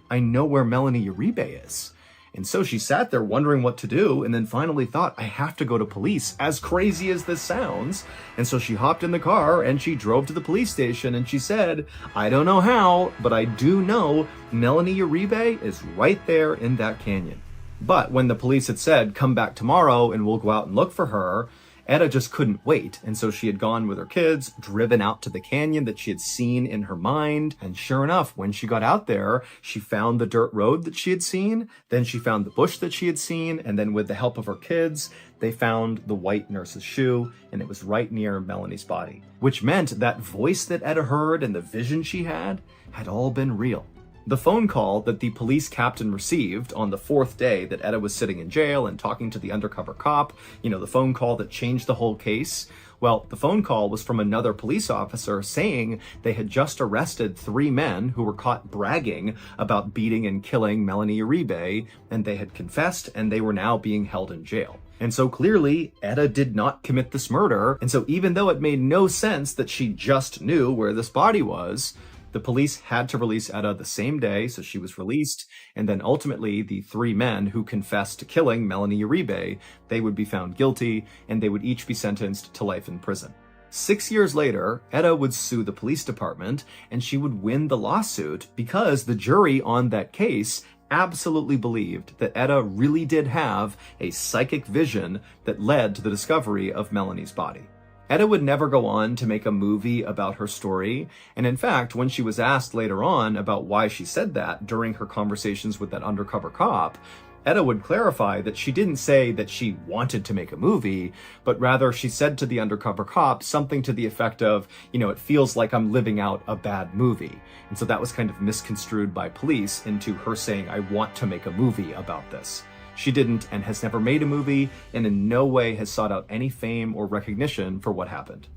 I know where Melanie Uribe is. And so she sat there wondering what to do, and then finally thought, I have to go to police, as crazy as this sounds. And so she hopped in the car and she drove to the police station and she said, I don't know how, but I do know Melanie Uribe is right there in that canyon. But when the police had said, come back tomorrow and we'll go out and look for her, Etta just couldn't wait, and so she had gone with her kids, driven out to the canyon that she had seen in her mind, and sure enough, when she got out there, she found the dirt road that she had seen, then she found the bush that she had seen, and then with the help of her kids, they found the white nurse's shoe, and it was right near Melanie's body. Which meant that voice that Etta heard and the vision she had all been real. The phone call that the police captain received on the 4th day that Etta was sitting in jail and talking to the undercover cop, the phone call that changed the whole case, well, the phone call was from another police officer saying they had just arrested 3 men who were caught bragging about beating and killing Melanie Uribe, and they had confessed and they were now being held in jail. And so clearly, Etta did not commit this murder, and so even though it made no sense that she just knew where this body was, the police had to release Etta the same day, so she was released, and then ultimately the 3 men who confessed to killing Melanie Uribe, they would be found guilty, and they would each be sentenced to life in prison. 6 years later, Etta would sue the police department, and she would win the lawsuit because the jury on that case absolutely believed that Etta really did have a psychic vision that led to the discovery of Melanie's body. Etta would never go on to make a movie about her story, and in fact, when she was asked later on about why she said that during her conversations with that undercover cop, Etta would clarify that she didn't say that she wanted to make a movie, but rather she said to the undercover cop something to the effect of, it feels like I'm living out a bad movie. And so that was kind of misconstrued by police into her saying, I want to make a movie about this. She didn't and has never made a movie, and in no way has sought out any fame or recognition for what happened.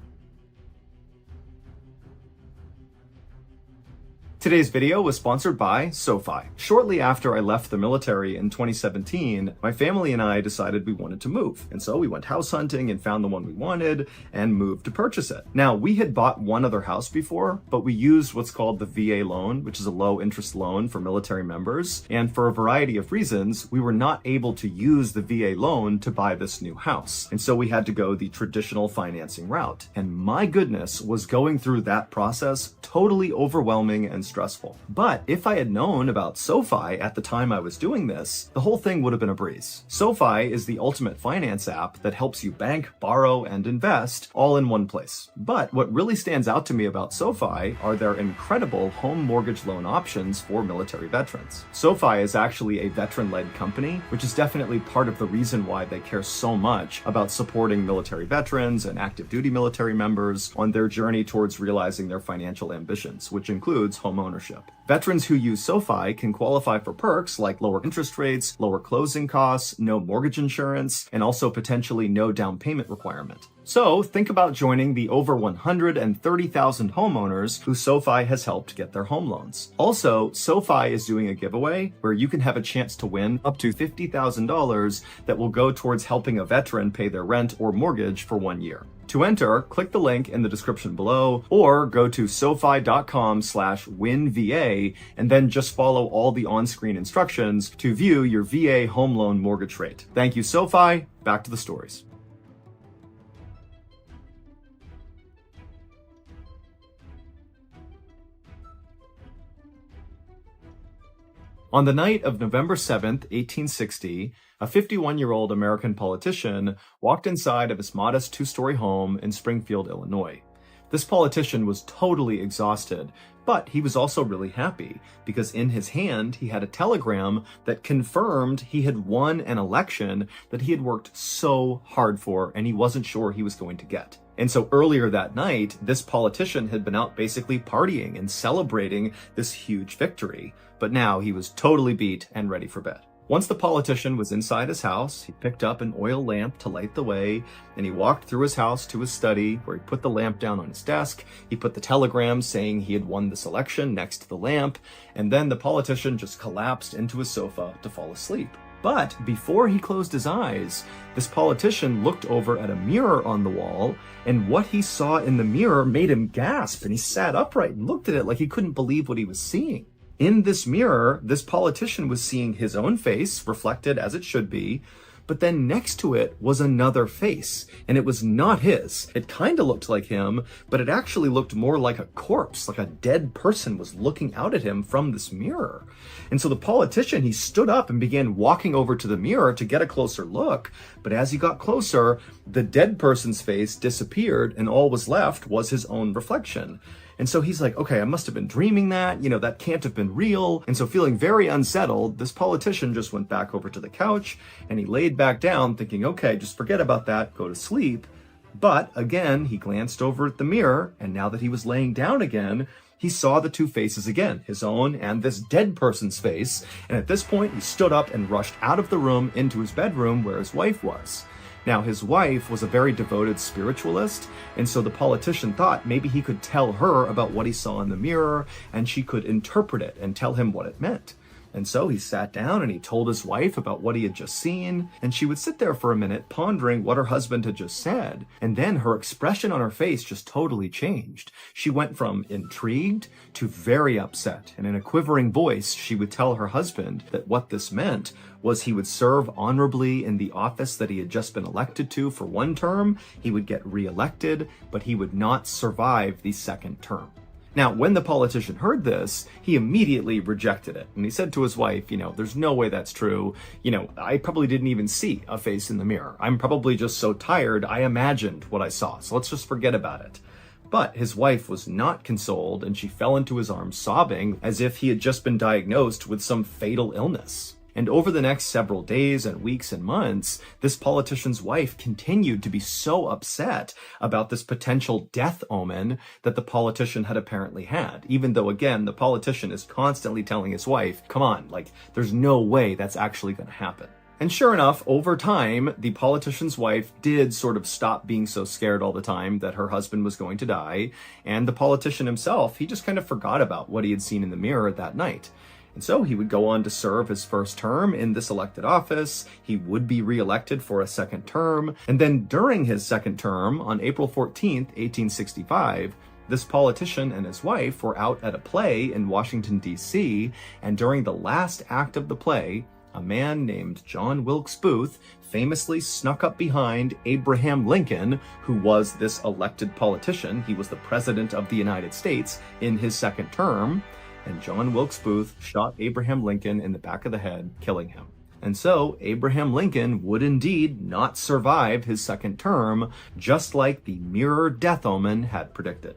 Today's video was sponsored by SoFi. Shortly after I left the military in 2017, my family and I decided we wanted to move. And so we went house hunting and found the one we wanted and moved to purchase it. Now, we had bought one other house before, but we used what's called the VA loan, which is a low interest loan for military members. And for a variety of reasons, we were not able to use the VA loan to buy this new house. And so we had to go the traditional financing route. And my goodness, was going through that process totally overwhelming and stressful. But if I had known about SoFi at the time I was doing this, the whole thing would have been a breeze. SoFi is the ultimate finance app that helps you bank, borrow, and invest all in one place. But what really stands out to me about SoFi are their incredible home mortgage loan options for military veterans. SoFi is actually a veteran-led company, which is definitely part of the reason why they care so much about supporting military veterans and active duty military members on their journey towards realizing their financial ambitions, which includes home ownership. Veterans who use SoFi can qualify for perks like lower interest rates, lower closing costs, no mortgage insurance, and also potentially no down payment requirement. So think about joining the over 130,000 homeowners who SoFi has helped get their home loans. Also, SoFi is doing a giveaway where you can have a chance to win up to $50,000 that will go towards helping a veteran pay their rent or mortgage for 1 year. To enter, click the link in the description below or go to sofi.com/winva and then just follow all the on-screen instructions to view your VA home loan mortgage rate. Thank you, SoFi. Back to the stories. On the night of November 7th, 1860, a 51-year-old American politician walked inside of his modest two-story home in Springfield, Illinois. This politician was totally exhausted, but he was also really happy because in his hand he had a telegram that confirmed he had won an election that he had worked so hard for and he wasn't sure he was going to get. And so earlier that night, this politician had been out basically partying and celebrating this huge victory, but now he was totally beat and ready for bed. Once the politician was inside his house, he picked up an oil lamp to light the way, and he walked through his house to his study, where he put the lamp down on his desk. He put the telegram saying he had won this election next to the lamp, and then the politician just collapsed into his sofa to fall asleep. But before he closed his eyes, this politician looked over at a mirror on the wall, and what he saw in the mirror made him gasp, and he sat upright and looked at it like he couldn't believe what he was seeing. In this mirror, this politician was seeing his own face, reflected as it should be, but then next to it was another face, and it was not his. It kind of looked like him, but it actually looked more like a corpse, like a dead person was looking out at him from this mirror. And so the politician, he stood up and began walking over to the mirror to get a closer look, but as he got closer, the dead person's face disappeared, and all was left was his own reflection. And so he's like, okay, I must have been dreaming that, that can't have been real. And so feeling very unsettled, this politician just went back over to the couch and he laid back down thinking, okay, just forget about that, go to sleep. But again, he glanced over at the mirror, and now that he was laying down again, he saw the two faces again, his own and this dead person's face. And at this point, he stood up and rushed out of the room into his bedroom where his wife was. Now, his wife was a very devoted spiritualist, and so the politician thought maybe he could tell her about what he saw in the mirror, and she could interpret it and tell him what it meant. And so he sat down and he told his wife about what he had just seen, and she would sit there for a minute pondering what her husband had just said, and then her expression on her face just totally changed. She went from intrigued to very upset, and in a quivering voice, she would tell her husband that what this meant was he would serve honorably in the office that he had just been elected to for one term, he would get reelected, but he would not survive the second term. Now, when the politician heard this, he immediately rejected it. And he said to his wife, there's no way that's true. I probably didn't even see a face in the mirror. I'm probably just so tired, I imagined what I saw. So let's just forget about it. But his wife was not consoled, and she fell into his arms sobbing as if he had just been diagnosed with some fatal illness. And over the next several days and weeks and months, this politician's wife continued to be so upset about this potential death omen that the politician had apparently had, even though, again, the politician is constantly telling his wife, come on, there's no way that's actually going to happen. And sure enough, over time, the politician's wife did sort of stop being so scared all the time that her husband was going to die, and the politician himself, he just kind of forgot about what he had seen in the mirror that night. And so he would go on to serve his first term in this elected office. He would be reelected for a second term. And then during his second term, on April 14th, 1865, this politician and his wife were out at a play in Washington, D.C., and during the last act of the play, a man named John Wilkes Booth famously snuck up behind Abraham Lincoln, who was this elected politician. He was the president of the United States in his second term. And John Wilkes Booth shot Abraham Lincoln in the back of the head, killing him. And so Abraham Lincoln would indeed not survive his second term, just like the mirror death omen had predicted.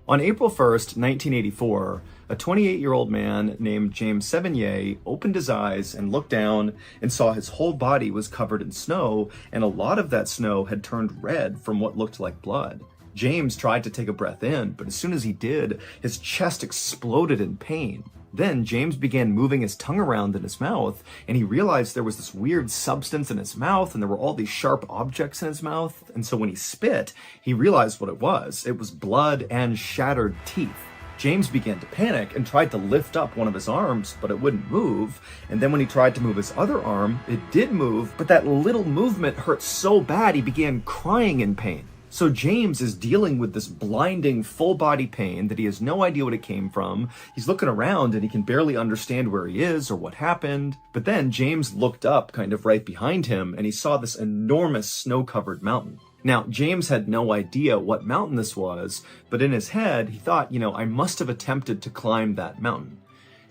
On April 1st, 1984, a 28-year-old man named James Sevigny opened his eyes and looked down and saw his whole body was covered in snow, and a lot of that snow had turned red from what looked like blood. James tried to take a breath in, but as soon as he did, his chest exploded in pain. Then James began moving his tongue around in his mouth, and he realized there was this weird substance in his mouth, and there were all these sharp objects in his mouth. And so when he spit, he realized what it was. It was blood and shattered teeth. James began to panic and tried to lift up one of his arms, but it wouldn't move. And then when he tried to move his other arm, it did move, but that little movement hurt so bad he began crying in pain. So James is dealing with this blinding full body pain that he has no idea what it came from. He's looking around and he can barely understand where he is or what happened. But then James looked up kind of right behind him and he saw this enormous snow-covered mountain. Now, James had no idea what mountain this was, but in his head, he thought, I must have attempted to climb that mountain.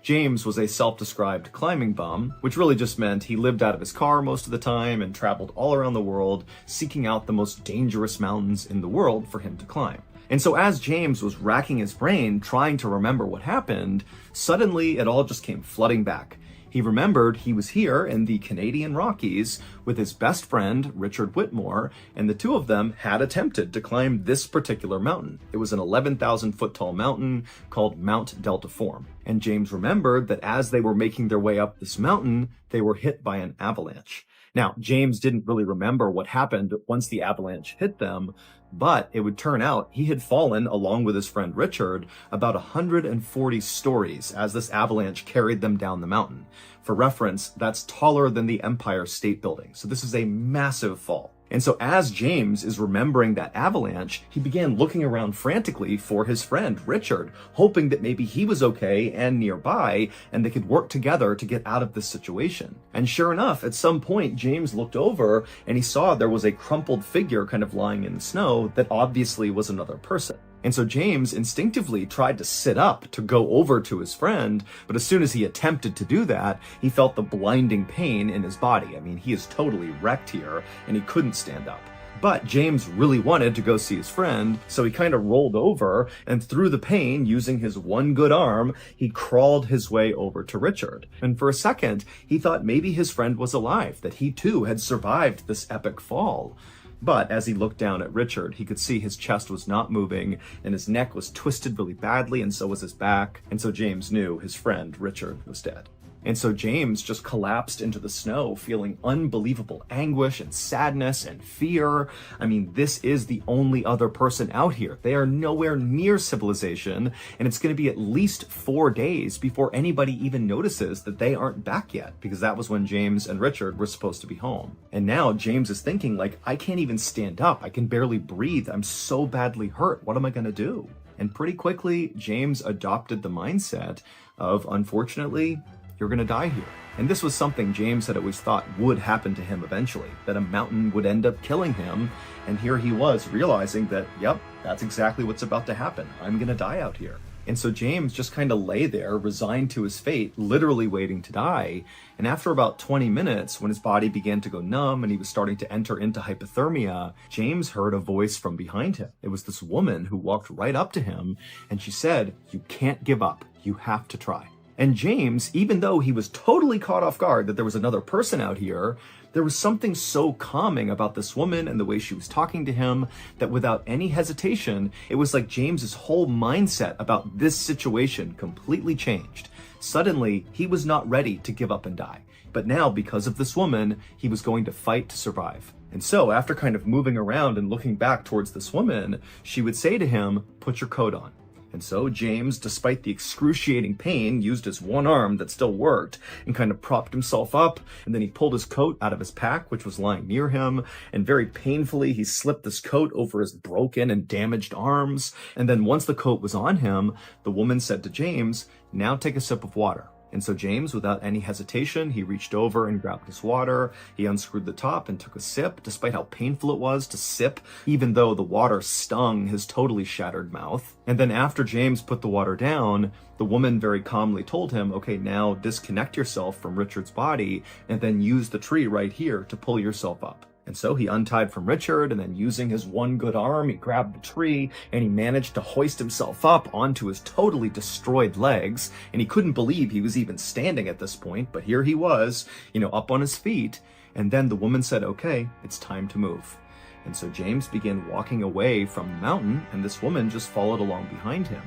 James was a self-described climbing bum, which really just meant he lived out of his car most of the time and traveled all around the world, seeking out the most dangerous mountains in the world for him to climb. And so as James was racking his brain, trying to remember what happened, suddenly it all just came flooding back. He remembered he was here in the Canadian Rockies with his best friend, Richard Whitmore, and the two of them had attempted to climb this particular mountain. It was an 11,000 foot tall mountain called Mount Deltaform. And James remembered that as they were making their way up this mountain, they were hit by an avalanche. Now, James didn't really remember what happened once the avalanche hit them, but it would turn out he had fallen, along with his friend Richard, about 140 stories as this avalanche carried them down the mountain. For reference, that's taller than the Empire State Building, so this is a massive fall. And so as James is remembering that avalanche, he began looking around frantically for his friend Richard, hoping that maybe he was okay and nearby, and they could work together to get out of this situation. And sure enough, at some point, James looked over and he saw there was a crumpled figure kind of lying in the snow that obviously was another person. And so James instinctively tried to sit up to go over to his friend, but as soon as he attempted to do that, he felt the blinding pain in his body. I mean, he is totally wrecked here, and he couldn't stand up. But James really wanted to go see his friend, so he kind of rolled over, and through the pain, using his one good arm, he crawled his way over to Richard. And for a second, he thought maybe his friend was alive, that he too had survived this epic fall. But as he looked down at Richard, he could see his chest was not moving and his neck was twisted really badly, and so was his back. And so James knew his friend Richard was dead. And so James just collapsed into the snow, feeling unbelievable anguish and sadness and fear. I mean, this is the only other person out here. They are nowhere near civilization, and it's going to be at least 4 days before anybody even notices that they aren't back yet, because that was when James and Richard were supposed to be home. And now James is thinking, like, I can't even stand up. I can barely breathe. I'm so badly hurt. What am I going to do? And pretty quickly, James adopted the mindset of, unfortunately, you're going to die here. And this was something James had always thought would happen to him eventually, that a mountain would end up killing him. And here he was realizing that, yep, that's exactly what's about to happen. I'm going to die out here. And so James just kind of lay there, resigned to his fate, literally waiting to die. And after about 20 minutes, when his body began to go numb and he was starting to enter into hypothermia, James heard a voice from behind him. It was this woman who walked right up to him, and she said, "You can't give up. You have to try." And James, even though he was totally caught off guard that there was another person out here, there was something so calming about this woman and the way she was talking to him that without any hesitation, it was like James's whole mindset about this situation completely changed. Suddenly, he was not ready to give up and die. But now, because of this woman, he was going to fight to survive. And so, after kind of moving around and looking back towards this woman, she would say to him, "Put your coat on." And so James, despite the excruciating pain, used his one arm that still worked and kind of propped himself up. And then he pulled his coat out of his pack, which was lying near him. And very painfully, he slipped this coat over his broken and damaged arms. And then once the coat was on him, the woman said to James, "Now take a sip of water." And so James, without any hesitation, he reached over and grabbed his water. He unscrewed the top and took a sip, despite how painful it was to sip, even though the water stung his totally shattered mouth. And then after James put the water down, the woman very calmly told him, "Okay, now disconnect yourself from Richard's body and then use the tree right here to pull yourself up." And so he untied from Richard, and then using his one good arm, he grabbed the tree and he managed to hoist himself up onto his totally destroyed legs. And he couldn't believe he was even standing at this point, but here he was, up on his feet. And then the woman said, "Okay, it's time to move." And so James began walking away from the mountain, and this woman just followed along behind him.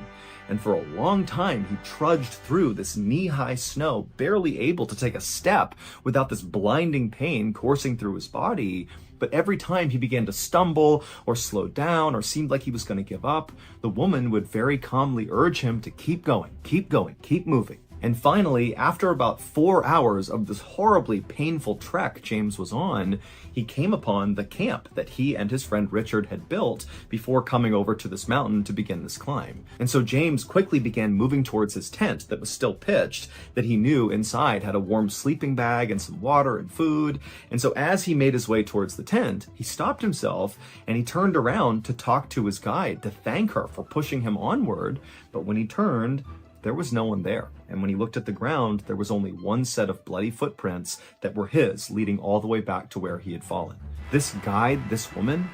And for a long time, he trudged through this knee-high snow, barely able to take a step without this blinding pain coursing through his body. But every time he began to stumble or slow down or seemed like he was going to give up, the woman would very calmly urge him to keep going, keep moving. And finally, after about 4 hours of this horribly painful trek James was on, he came upon the camp that he and his friend Richard had built before coming over to this mountain to begin this climb. And so James quickly began moving towards his tent that was still pitched, that he knew inside had a warm sleeping bag and some water and food. And so as he made his way towards the tent, he stopped himself and he turned around to talk to his guide, to thank her for pushing him onward. But when he turned, there was no one there. And when he looked at the ground, there was only one set of bloody footprints that were his, leading all the way back to where he had fallen. This guide, this woman,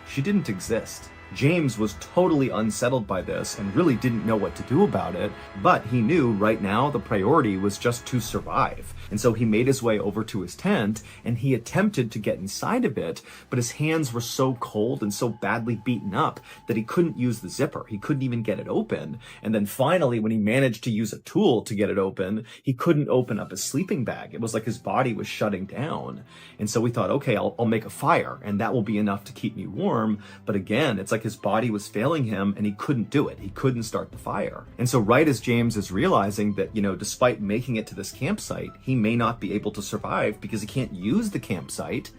she didn't exist. James was totally unsettled by this and really didn't know what to do about it, but he knew right now the priority was just to survive. And so he made his way over to his tent and he attempted to get inside of it, but his hands were so cold and so badly beaten up that he couldn't use the zipper. He couldn't even get it open. And then finally, when he managed to use a tool to get it open, he couldn't open up his sleeping bag. It was like his body was shutting down. And so we thought, okay, I'll make a fire and that will be enough to keep me warm. But again, it's like his body was failing him and he couldn't do it. He couldn't start the fire. And so right as James is realizing that, despite making it to this campsite, he may not be able to survive because he can't use the campsite,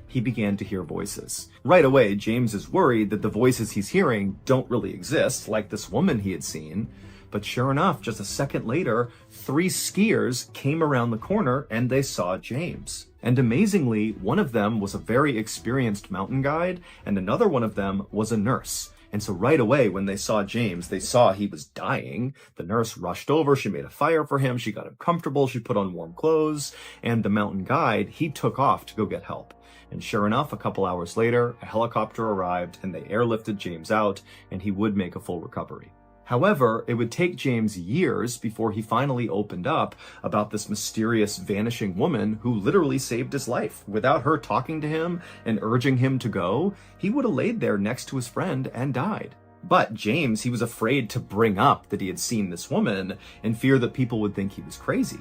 he began to hear voices. Right away, James is worried that the voices he's hearing don't really exist, like this woman he had seen. But sure enough, just a second later, 3 skiers came around the corner and they saw James. And amazingly, one of them was a very experienced mountain guide, and another one of them was a nurse. And so right away, when they saw James, they saw he was dying. The nurse rushed over, she made a fire for him, she got him comfortable, she put on warm clothes, and the mountain guide, he took off to go get help. And sure enough, a couple hours later, a helicopter arrived and they airlifted James out, and he would make a full recovery. However, it would take James years before he finally opened up about this mysterious vanishing woman who literally saved his life. Without her talking to him and urging him to go, he would have laid there next to his friend and died. But James, he was afraid to bring up that he had seen this woman in fear that people would think he was crazy.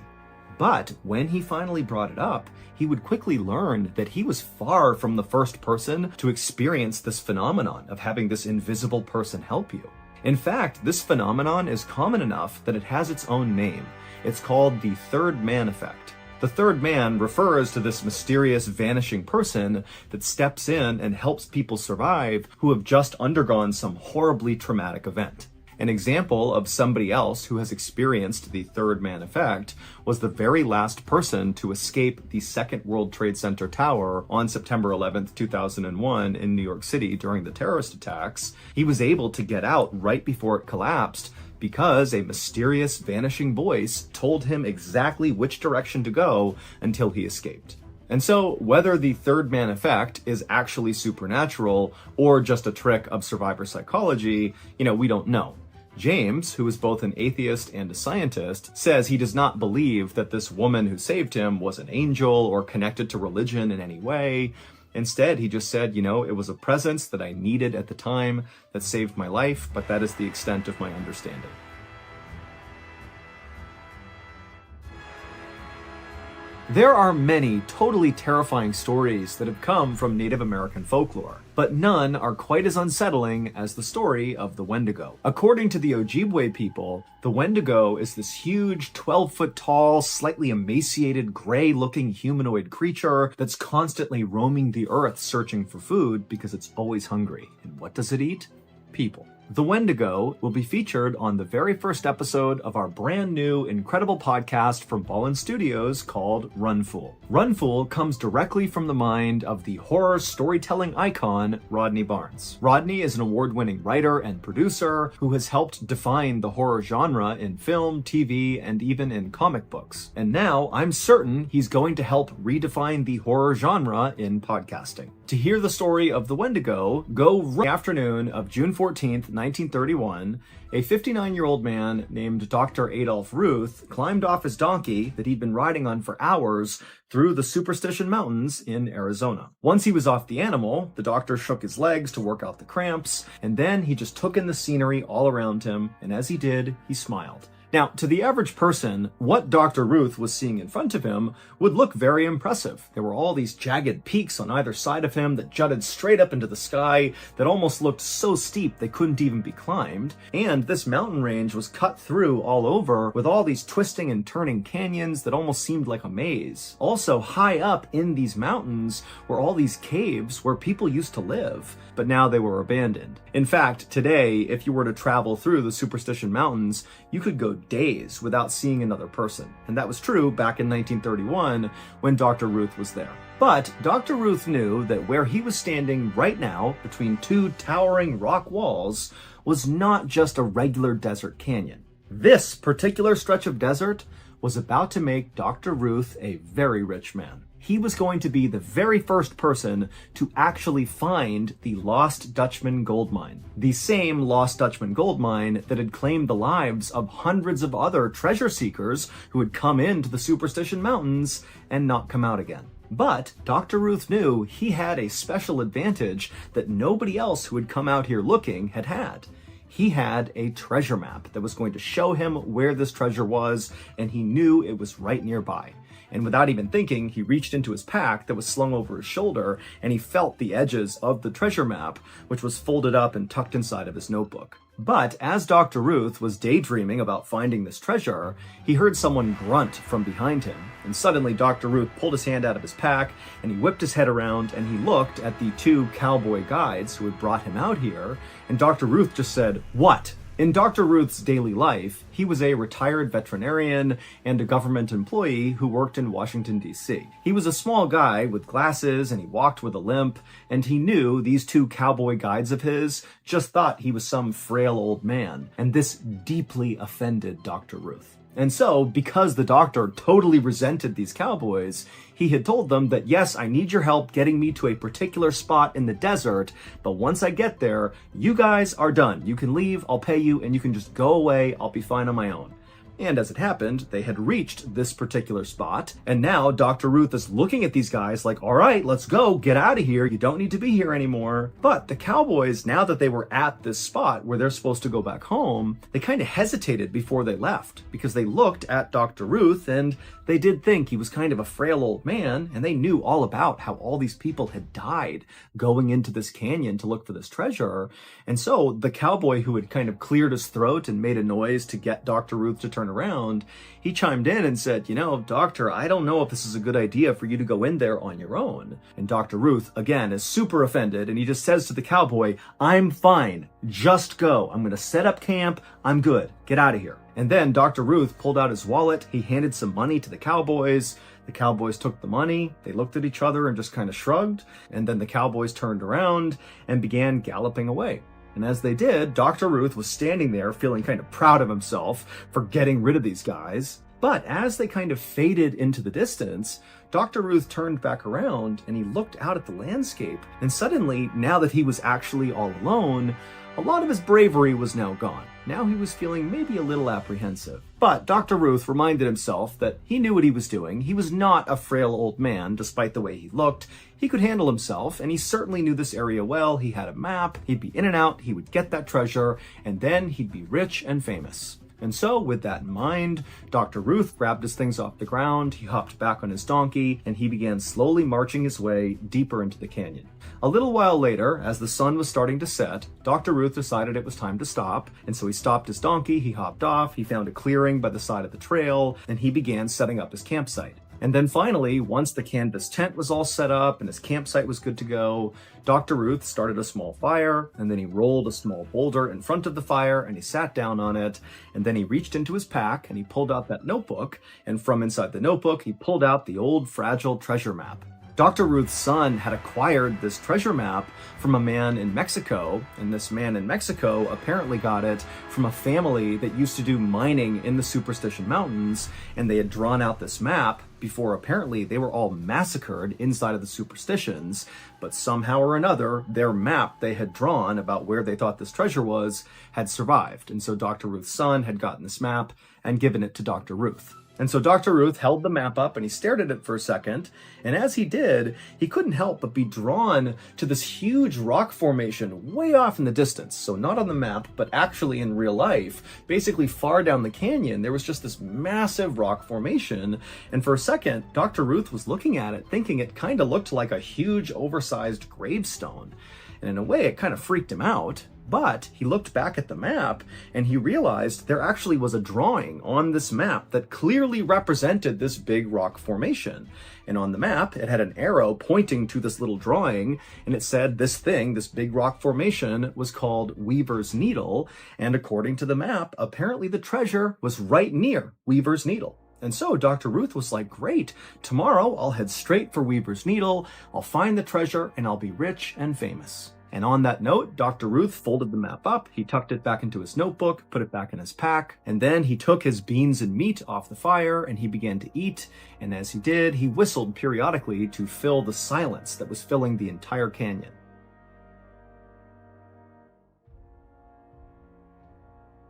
But when he finally brought it up, he would quickly learn that he was far from the first person to experience this phenomenon of having this invisible person help you. In fact, this phenomenon is common enough that it has its own name. It's called the third man effect. The third man refers to this mysterious vanishing person that steps in and helps people survive who have just undergone some horribly traumatic event. An example of somebody else who has experienced the third man effect was the very last person to escape the Second World Trade Center tower on September 11th, 2001 in New York City during the terrorist attacks. He was able to get out right before it collapsed because a mysterious vanishing voice told him exactly which direction to go until he escaped. And so, whether the third man effect is actually supernatural or just a trick of survivor psychology, we don't know. James, who is both an atheist and a scientist, says he does not believe that this woman who saved him was an angel or connected to religion in any way. Instead, he just said, it was a presence that I needed at the time that saved my life, but that is the extent of my understanding. There are many totally terrifying stories that have come from Native American folklore, but none are quite as unsettling as the story of the Wendigo. According to the Ojibwe people, the Wendigo is this huge 12-foot tall, slightly emaciated, gray-looking humanoid creature that's constantly roaming the earth searching for food because it's always hungry. And what does it eat? People. The Wendigo will be featured on the very first episode of our brand new incredible podcast from MrBallen Studios called Run Fool. Run Fool comes directly from the mind of the horror storytelling icon Rodney Barnes. Rodney is an award-winning writer and producer who has helped define the horror genre in film, TV, and even in comic books. And now I'm certain he's going to help redefine the horror genre in podcasting. To hear the story of the Wendigo, go right afternoon of June 14th, 1931, a 59-year-old man named Dr. Adolf Ruth climbed off his donkey that he'd been riding on for hours through the Superstition Mountains in Arizona. Once he was off the animal, the doctor shook his legs to work out the cramps, and then he just took in the scenery all around him, and as he did, he smiled. Now, to the average person, what Dr. Ruth was seeing in front of him would look very impressive. There were all these jagged peaks on either side of him that jutted straight up into the sky that almost looked so steep they couldn't even be climbed. And this mountain range was cut through all over with all these twisting and turning canyons that almost seemed like a maze. Also, high up in these mountains were all these caves where people used to live, but now they were abandoned. In fact, today, if you were to travel through the Superstition Mountains, you could go days without seeing another person. And that was true back in 1931 when Dr. Ruth was there. But Dr. Ruth knew that where he was standing right now, between two towering rock walls, was not just a regular desert canyon. This particular stretch of desert was about to make Dr. Ruth a very rich man. He was going to be the very first person to actually find the Lost Dutchman gold mine. The same Lost Dutchman gold mine that had claimed the lives of hundreds of other treasure seekers who had come into the Superstition Mountains and not come out again. But Dr. Ruth knew he had a special advantage that nobody else who had come out here looking had had. He had a treasure map that was going to show him where this treasure was, and he knew it was right nearby. And without even thinking, he reached into his pack that was slung over his shoulder, and he felt the edges of the treasure map, which was folded up and tucked inside of his notebook. But as Dr. Ruth was daydreaming about finding this treasure, he heard someone grunt from behind him. And suddenly Dr. Ruth pulled his hand out of his pack, and he whipped his head around, and he looked at the two cowboy guides who had brought him out here, and Dr. Ruth just said, "What?" In Dr. Ruth's daily life, he was a retired veterinarian and a government employee who worked in Washington, D.C. He was a small guy with glasses and he walked with a limp, and he knew these two cowboy guides of his just thought he was some frail old man, and this deeply offended Dr. Ruth. And so, because the doctor totally resented these cowboys, he had told them that, yes, I need your help getting me to a particular spot in the desert, but once I get there, you guys are done. You can leave, I'll pay you, and you can just go away, I'll be fine on my own. And as it happened, they had reached this particular spot, and now Dr. Ruth is looking at these guys like, all right, let's go, get out of here, you don't need to be here anymore. But the cowboys, now that they were at this spot where they're supposed to go back home, they kind of hesitated before they left, because they looked at Dr. Ruth and they did think he was kind of a frail old man, and they knew all about how all these people had died going into this canyon to look for this treasure. And so the cowboy who had kind of cleared his throat and made a noise to get Dr. Ruth to turn around, he chimed in and said, "You know, doctor, I don't know if this is a good idea for you to go in there on your own." And Dr. Ruth, again, is super offended, and he just says to the cowboy, "I'm fine, just go. I'm gonna set up camp, I'm good, get out of here." And then Dr. Ruth pulled out his wallet, he handed some money to the cowboys took the money, they looked at each other and just kind of shrugged, and then the cowboys turned around and began galloping away. And as they did, Dr. Ruth was standing there feeling kind of proud of himself for getting rid of these guys. But as they kind of faded into the distance, Dr. Ruth turned back around and he looked out at the landscape. And suddenly, now that he was actually all alone, a lot of his bravery was now gone. Now he was feeling maybe a little apprehensive. But Dr. Ruth reminded himself that he knew what he was doing. He was not a frail old man, despite the way he looked. He could handle himself, and he certainly knew this area well. He had a map, he'd be in and out, he would get that treasure, and then he'd be rich and famous. And so, with that in mind, Dr. Ruth grabbed his things off the ground, he hopped back on his donkey, and he began slowly marching his way deeper into the canyon. A little while later, as the sun was starting to set, Dr. Ruth decided it was time to stop, and so he stopped his donkey, he hopped off, he found a clearing by the side of the trail, and he began setting up his campsite. And then finally, once the canvas tent was all set up and his campsite was good to go, Dr. Ruth started a small fire, and then he rolled a small boulder in front of the fire and he sat down on it, and then he reached into his pack and he pulled out that notebook, and from inside the notebook he pulled out the old fragile treasure map. Dr. Ruth's son had acquired this treasure map from a man in Mexico, and this man in Mexico apparently got it from a family that used to do mining in the Superstition Mountains, and they had drawn out this map before apparently they were all massacred inside of the superstitions, but somehow or another, their map they had drawn about where they thought this treasure was had survived. And so Dr. Ruth's son had gotten this map and given it to Dr. Ruth. And so Dr. Ruth held the map up and he stared at it for a second. And as he did, he couldn't help but be drawn to this huge rock formation way off in the distance. So not on the map, but actually in real life, basically far down the canyon, there was just this massive rock formation. And for a second, Dr. Ruth was looking at it, thinking it kind of looked like a huge oversized gravestone. And in a way, it kind of freaked him out. But he looked back at the map and he realized there actually was a drawing on this map that clearly represented this big rock formation. And on the map, it had an arrow pointing to this little drawing, and it said this thing, this big rock formation, was called Weaver's Needle. And according to the map, apparently the treasure was right near Weaver's Needle. And so Dr. Ruth was like, great, tomorrow I'll head straight for Weaver's Needle, I'll find the treasure, and I'll be rich and famous. And on that note, Dr. Ruth folded the map up, he tucked it back into his notebook, put it back in his pack, and then he took his beans and meat off the fire and he began to eat. And as he did, he whistled periodically to fill the silence that was filling the entire canyon.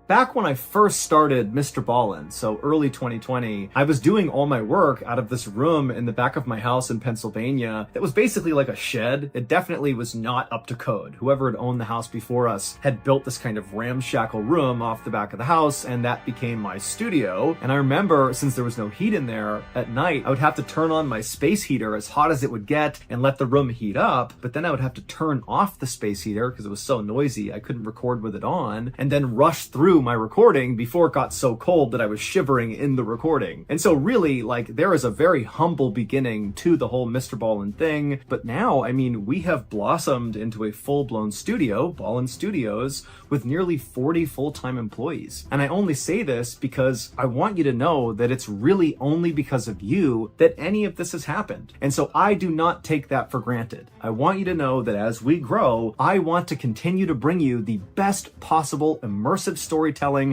Back when I first started MrBallen, so early 2020, I was doing all my work out of this room in the back of my house in Pennsylvania that was basically like a shed. It definitely was not up to code. Whoever had owned the house before us had built this kind of ramshackle room off the back of the house, and that became my studio. And I remember, since there was no heat in there, at night I would have to turn on my space heater as hot as it would get and let the room heat up, but then I would have to turn off the space heater because it was so noisy I couldn't record with it on, and then rush through my recording before it got so cold that I was shivering in the recording. And so really, like, there is a very humble beginning to the whole MrBallen thing, but now, I mean, we have blossomed into a full-blown studio, Ballen Studios, with nearly 40 full-time employees. And I only say this because I want you to know that it's really only because of you that any of this has happened. And so I do not take that for granted. I want you to know that as we grow, I want to continue to bring you the best possible immersive storytelling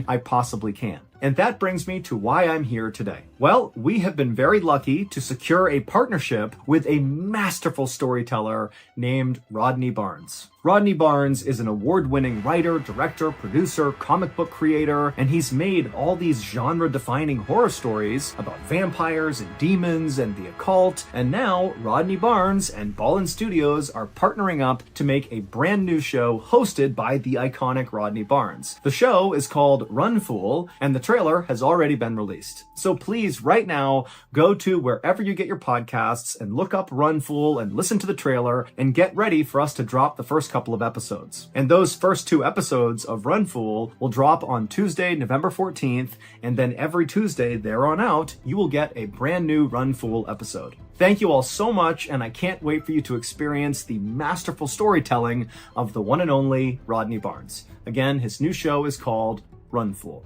I possibly can. And that brings me to why I'm here today. Well, we have been very lucky to secure a partnership with a masterful storyteller named Rodney Barnes. Rodney Barnes is an award-winning writer, director, producer, comic book creator, and he's made all these genre-defining horror stories about vampires and demons and the occult. And now Rodney Barnes and Ballen Studios are partnering up to make a brand new show hosted by the iconic Rodney Barnes. The show is called Run Fool, and the trailer has already been released. So please, right now, go to wherever you get your podcasts and look up Run Fool and listen to the trailer and get ready for us to drop the first couple of episodes. And those first 2 episodes of Run Fool will drop on Tuesday, November 14th, and then every Tuesday there on out, you will get a brand new Run Fool episode. Thank you all so much, and I can't wait for you to experience the masterful storytelling of the one and only Rodney Barnes. Again, his new show is called Run Fool.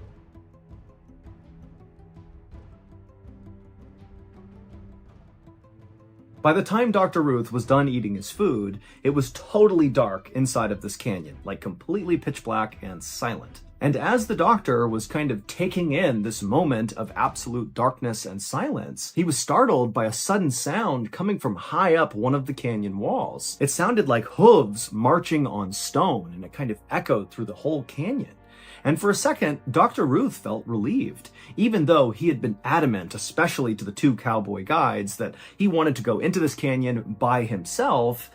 By the time Dr. Ruth was done eating his food, it was totally dark inside of this canyon, like completely pitch black and silent. And as the doctor was kind of taking in this moment of absolute darkness and silence, he was startled by a sudden sound coming from high up one of the canyon walls. It sounded like hooves marching on stone, and it kind of echoed through the whole canyon. And for a second, Dr. Ruth felt relieved, even though he had been adamant, especially to the 2 cowboy guides, that he wanted to go into this canyon by himself.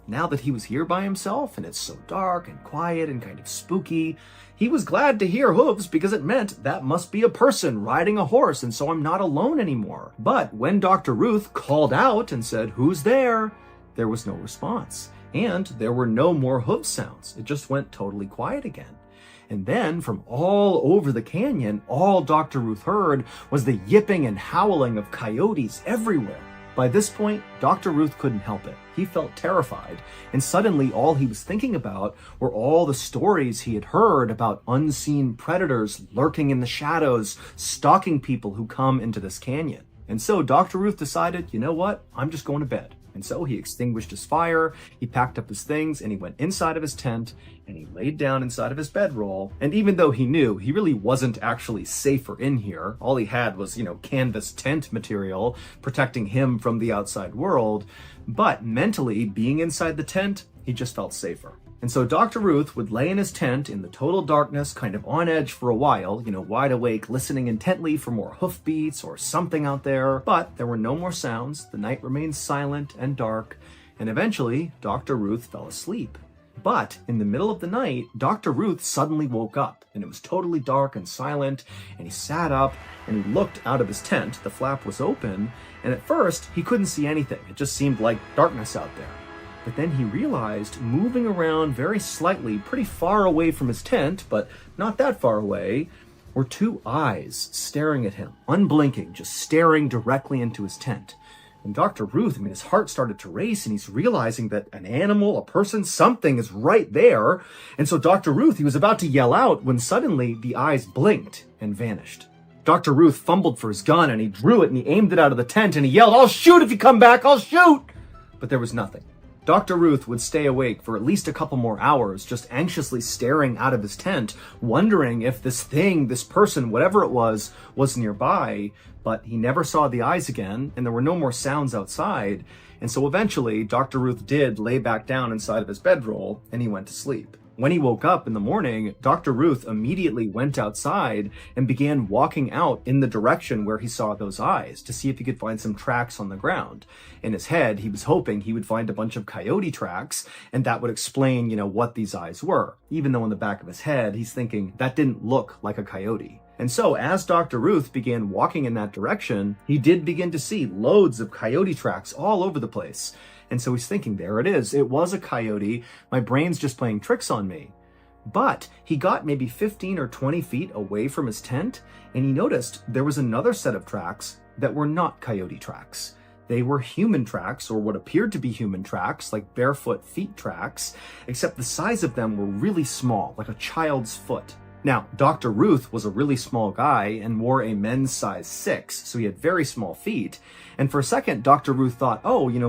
Now that he was here by himself, and it's so dark and quiet and kind of spooky, he was glad to hear hooves because it meant that must be a person riding a horse, and so I'm not alone anymore. But when Dr. Ruth called out and said, "Who's there?" there was no response. And there were no more hoof sounds. It just went totally quiet again. And then, from all over the canyon, all Dr. Ruth heard was the yipping and howling of coyotes everywhere. By this point, Dr. Ruth couldn't help it. He felt terrified, and suddenly all he was thinking about were all the stories he had heard about unseen predators lurking in the shadows, stalking people who come into this canyon. And so Dr. Ruth decided, you know what? I'm just going to bed. And so he extinguished his fire, he packed up his things, and he went inside of his tent, and he laid down inside of his bedroll. And even though he knew he really wasn't actually safer in here, all he had was, canvas tent material protecting him from the outside world, but mentally, being inside the tent, he just felt safer. And so Dr. Ruth would lay in his tent in the total darkness, kind of on edge for a while, wide awake, listening intently for more hoofbeats or something out there. But there were no more sounds. The night remained silent and dark. And eventually, Dr. Ruth fell asleep. But in the middle of the night, Dr. Ruth suddenly woke up, and it was totally dark and silent, and he sat up and he looked out of his tent. The flap was open, and at first, he couldn't see anything. It just seemed like darkness out there. But then he realized, moving around very slightly, pretty far away from his tent, but not that far away, were two eyes staring at him, unblinking, just staring directly into his tent. And Dr. Ruth, his heart started to race, and he's realizing that an animal, a person, something is right there. And so Dr. Ruth, he was about to yell out when suddenly the eyes blinked and vanished. Dr. Ruth fumbled for his gun, and he drew it, and he aimed it out of the tent, and he yelled, "I'll shoot if you come back, I'll shoot!" But there was nothing. Dr. Ruth would stay awake for at least a couple more hours, just anxiously staring out of his tent, wondering if this thing, this person, whatever it was nearby, but he never saw the eyes again, and there were no more sounds outside. And so eventually, Dr. Ruth did lay back down inside of his bedroll, and he went to sleep. When he woke up in the morning, Dr. Ruth immediately went outside and began walking out in the direction where he saw those eyes to see if he could find some tracks on the ground. In his head, he was hoping he would find a bunch of coyote tracks, and that would explain, what these eyes were. Even though in the back of his head, he's thinking that didn't look like a coyote. And so as Dr. Ruth began walking in that direction, he did begin to see loads of coyote tracks all over the place. And so he's thinking, there it is. It was a coyote. My brain's just playing tricks on me. But he got maybe 15 or 20 feet away from his tent, and he noticed there was another set of tracks that were not coyote tracks. They were human tracks, or what appeared to be human tracks, like barefoot feet tracks, except the size of them were really small, like a child's foot. Now, Dr. Ruth was a really small guy and wore a men's size 6, so he had very small feet. And for a second, Dr. Ruth thought,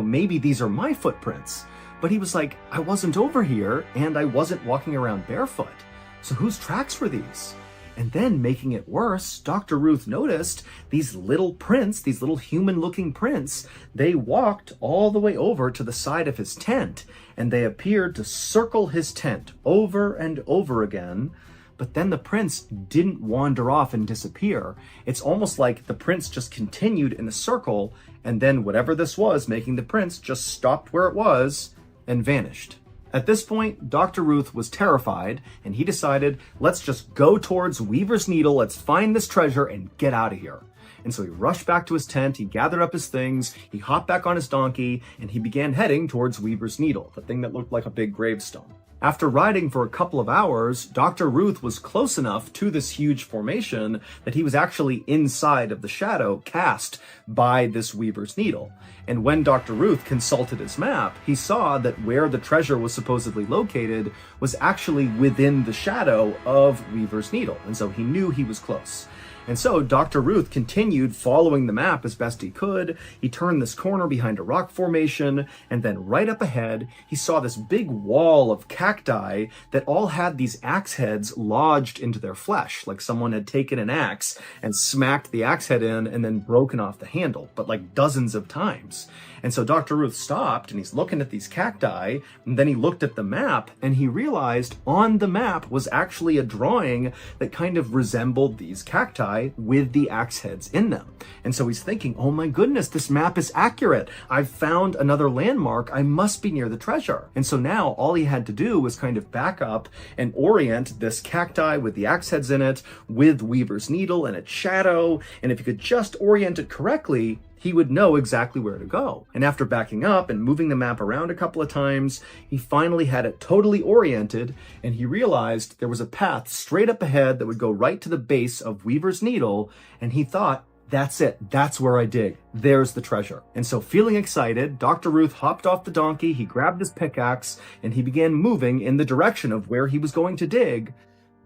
maybe these are my footprints. But he was like, I wasn't over here, and I wasn't walking around barefoot. So whose tracks were these? And then, making it worse, Dr. Ruth noticed these little prints, these little human-looking prints. They walked all the way over to the side of his tent, and they appeared to circle his tent over and over again. But then the prints didn't wander off and disappear. It's almost like the prints just continued in a circle, and then whatever this was making the prints just stopped where it was and vanished. At this point, Dr. Ruth was terrified, and he decided, let's just go towards Weaver's Needle, let's find this treasure and get out of here. And so he rushed back to his tent, he gathered up his things, he hopped back on his donkey, and he began heading towards Weaver's Needle, the thing that looked like a big gravestone. After riding for a couple of hours, Dr. Ruth was close enough to this huge formation that he was actually inside of the shadow cast by this Weaver's Needle. And when Dr. Ruth consulted his map, he saw that where the treasure was supposedly located was actually within the shadow of Weaver's Needle. And so he knew he was close. And so Dr. Ruth continued following the map as best he could. He turned this corner behind a rock formation, and then right up ahead, he saw this big wall of cacti that all had these axe heads lodged into their flesh, like someone had taken an axe and smacked the axe head in and then broken off the handle, but like dozens of times. And so Dr. Ruth stopped, and he's looking at these cacti, and then he looked at the map, and he realized on the map was actually a drawing that kind of resembled these cacti with the axe heads in them. And so he's thinking, oh my goodness, this map is accurate. I've found another landmark. I must be near the treasure. And so now all he had to do was kind of back up and orient this cacti with the axe heads in it, with Weaver's Needle and its shadow. And if he could just orient it correctly, he would know exactly where to go. And after backing up and moving the map around a couple of times, he finally had it totally oriented, and he realized there was a path straight up ahead that would go right to the base of Weaver's Needle, and he thought, that's it. That's where I dig. There's the treasure. And so feeling excited, Dr. Ruth hopped off the donkey, he grabbed his pickaxe, and he began moving in the direction of where he was going to dig.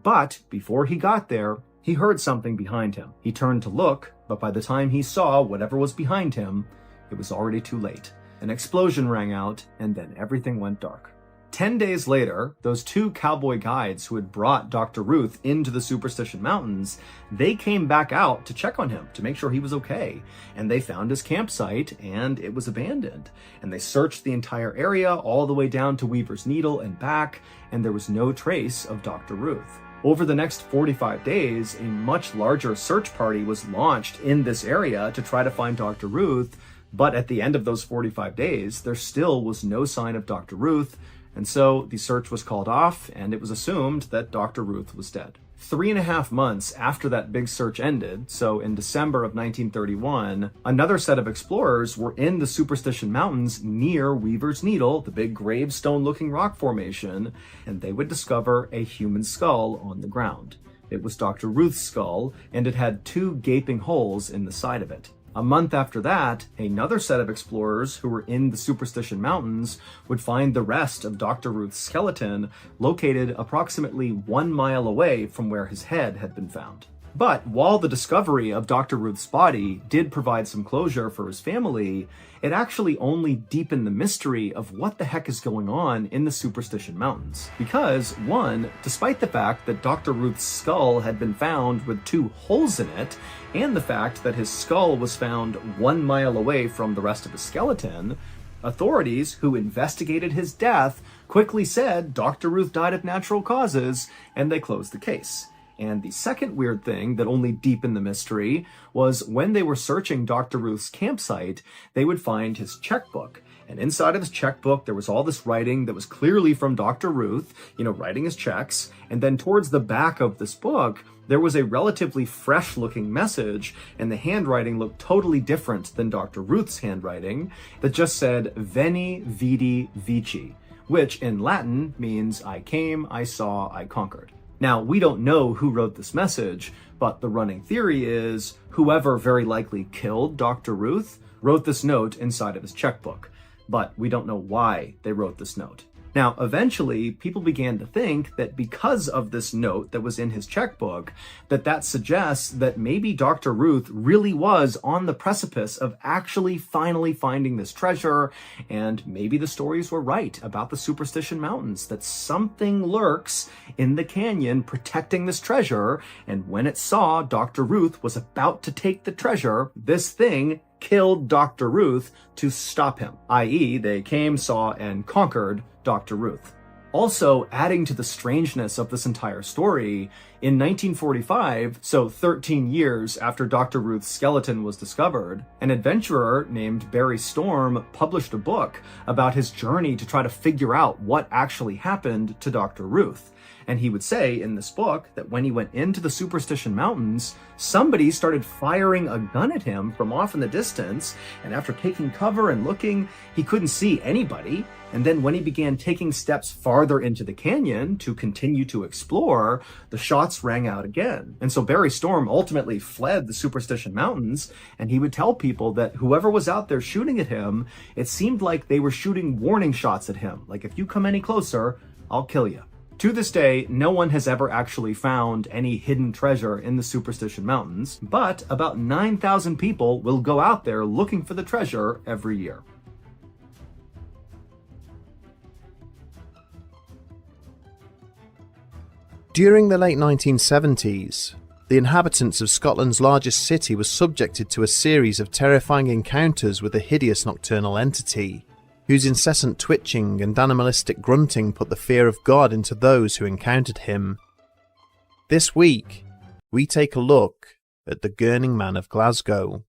But before he got there, he heard something behind him. He turned to look, but by the time he saw whatever was behind him, it was already too late. An explosion rang out, and then everything went dark. 10 days later, those two cowboy guides who had brought Dr. Ruth into the Superstition Mountains, they came back out to check on him to make sure he was okay. And they found his campsite, and it was abandoned. And they searched the entire area all the way down to Weaver's Needle and back, and there was no trace of Dr. Ruth. Over the next 45 days, a much larger search party was launched in this area to try to find Dr. Ruth, but at the end of those 45 days, there still was no sign of Dr. Ruth, and so the search was called off, and it was assumed that Dr. Ruth was dead. 3.5 months after that big search ended, so in December of 1931, another set of explorers were in the Superstition Mountains near Weaver's Needle, the big gravestone-looking rock formation, and they would discover a human skull on the ground. It was Dr. Ruth's skull, and it had 2 gaping holes in the side of it. A month after that, another set of explorers who were in the Superstition Mountains would find the rest of Dr. Ruth's skeleton located approximately 1 mile away from where his head had been found. But while the discovery of Dr. Ruth's body did provide some closure for his family, it actually only deepened the mystery of what the heck is going on in the Superstition Mountains. Because, one, despite the fact that Dr. Ruth's skull had been found with 2 holes in it, and the fact that his skull was found 1 mile away from the rest of his skeleton, authorities who investigated his death quickly said Dr. Ruth died of natural causes, and they closed the case. And the second weird thing that only deepened the mystery was when they were searching Dr. Ruth's campsite, they would find his checkbook. And inside of his checkbook, there was all this writing that was clearly from Dr. Ruth, writing his checks. And then towards the back of this book, there was a relatively fresh-looking message, and the handwriting looked totally different than Dr. Ruth's handwriting, that just said, Veni, Vidi, Vici, which in Latin means I came, I saw, I conquered. Now, we don't know who wrote this message, but the running theory is whoever very likely killed Dr. Ruth wrote this note inside of his checkbook, but we don't know why they wrote this note. Now, eventually, people began to think that because of this note that was in his checkbook, that suggests that maybe Dr. Ruth really was on the precipice of actually finally finding this treasure, and maybe the stories were right about the Superstition Mountains, that something lurks in the canyon protecting this treasure, and when it saw Dr. Ruth was about to take the treasure, this thing killed Dr. Ruth to stop him, i.e. they came, saw, and conquered Dr. Ruth. Also, adding to the strangeness of this entire story, in 1945, so 13 years after Dr. Ruth's skeleton was discovered, an adventurer named Barry Storm published a book about his journey to try to figure out what actually happened to Dr. Ruth. And he would say in this book that when he went into the Superstition Mountains, somebody started firing a gun at him from off in the distance, and after taking cover and looking, he couldn't see anybody. And then when he began taking steps farther into the canyon to continue to explore, the shots rang out again. And so Barry Storm ultimately fled the Superstition Mountains, and he would tell people that whoever was out there shooting at him, it seemed like they were shooting warning shots at him. Like, if you come any closer, I'll kill you. To this day, no one has ever actually found any hidden treasure in the Superstition Mountains, but about 9,000 people will go out there looking for the treasure every year. During the late 1970s, the inhabitants of Scotland's largest city were subjected to a series of terrifying encounters with a hideous nocturnal entity, whose incessant twitching and animalistic grunting put the fear of God into those who encountered him. This week, we take a look at the Gurning Man of Glasgow.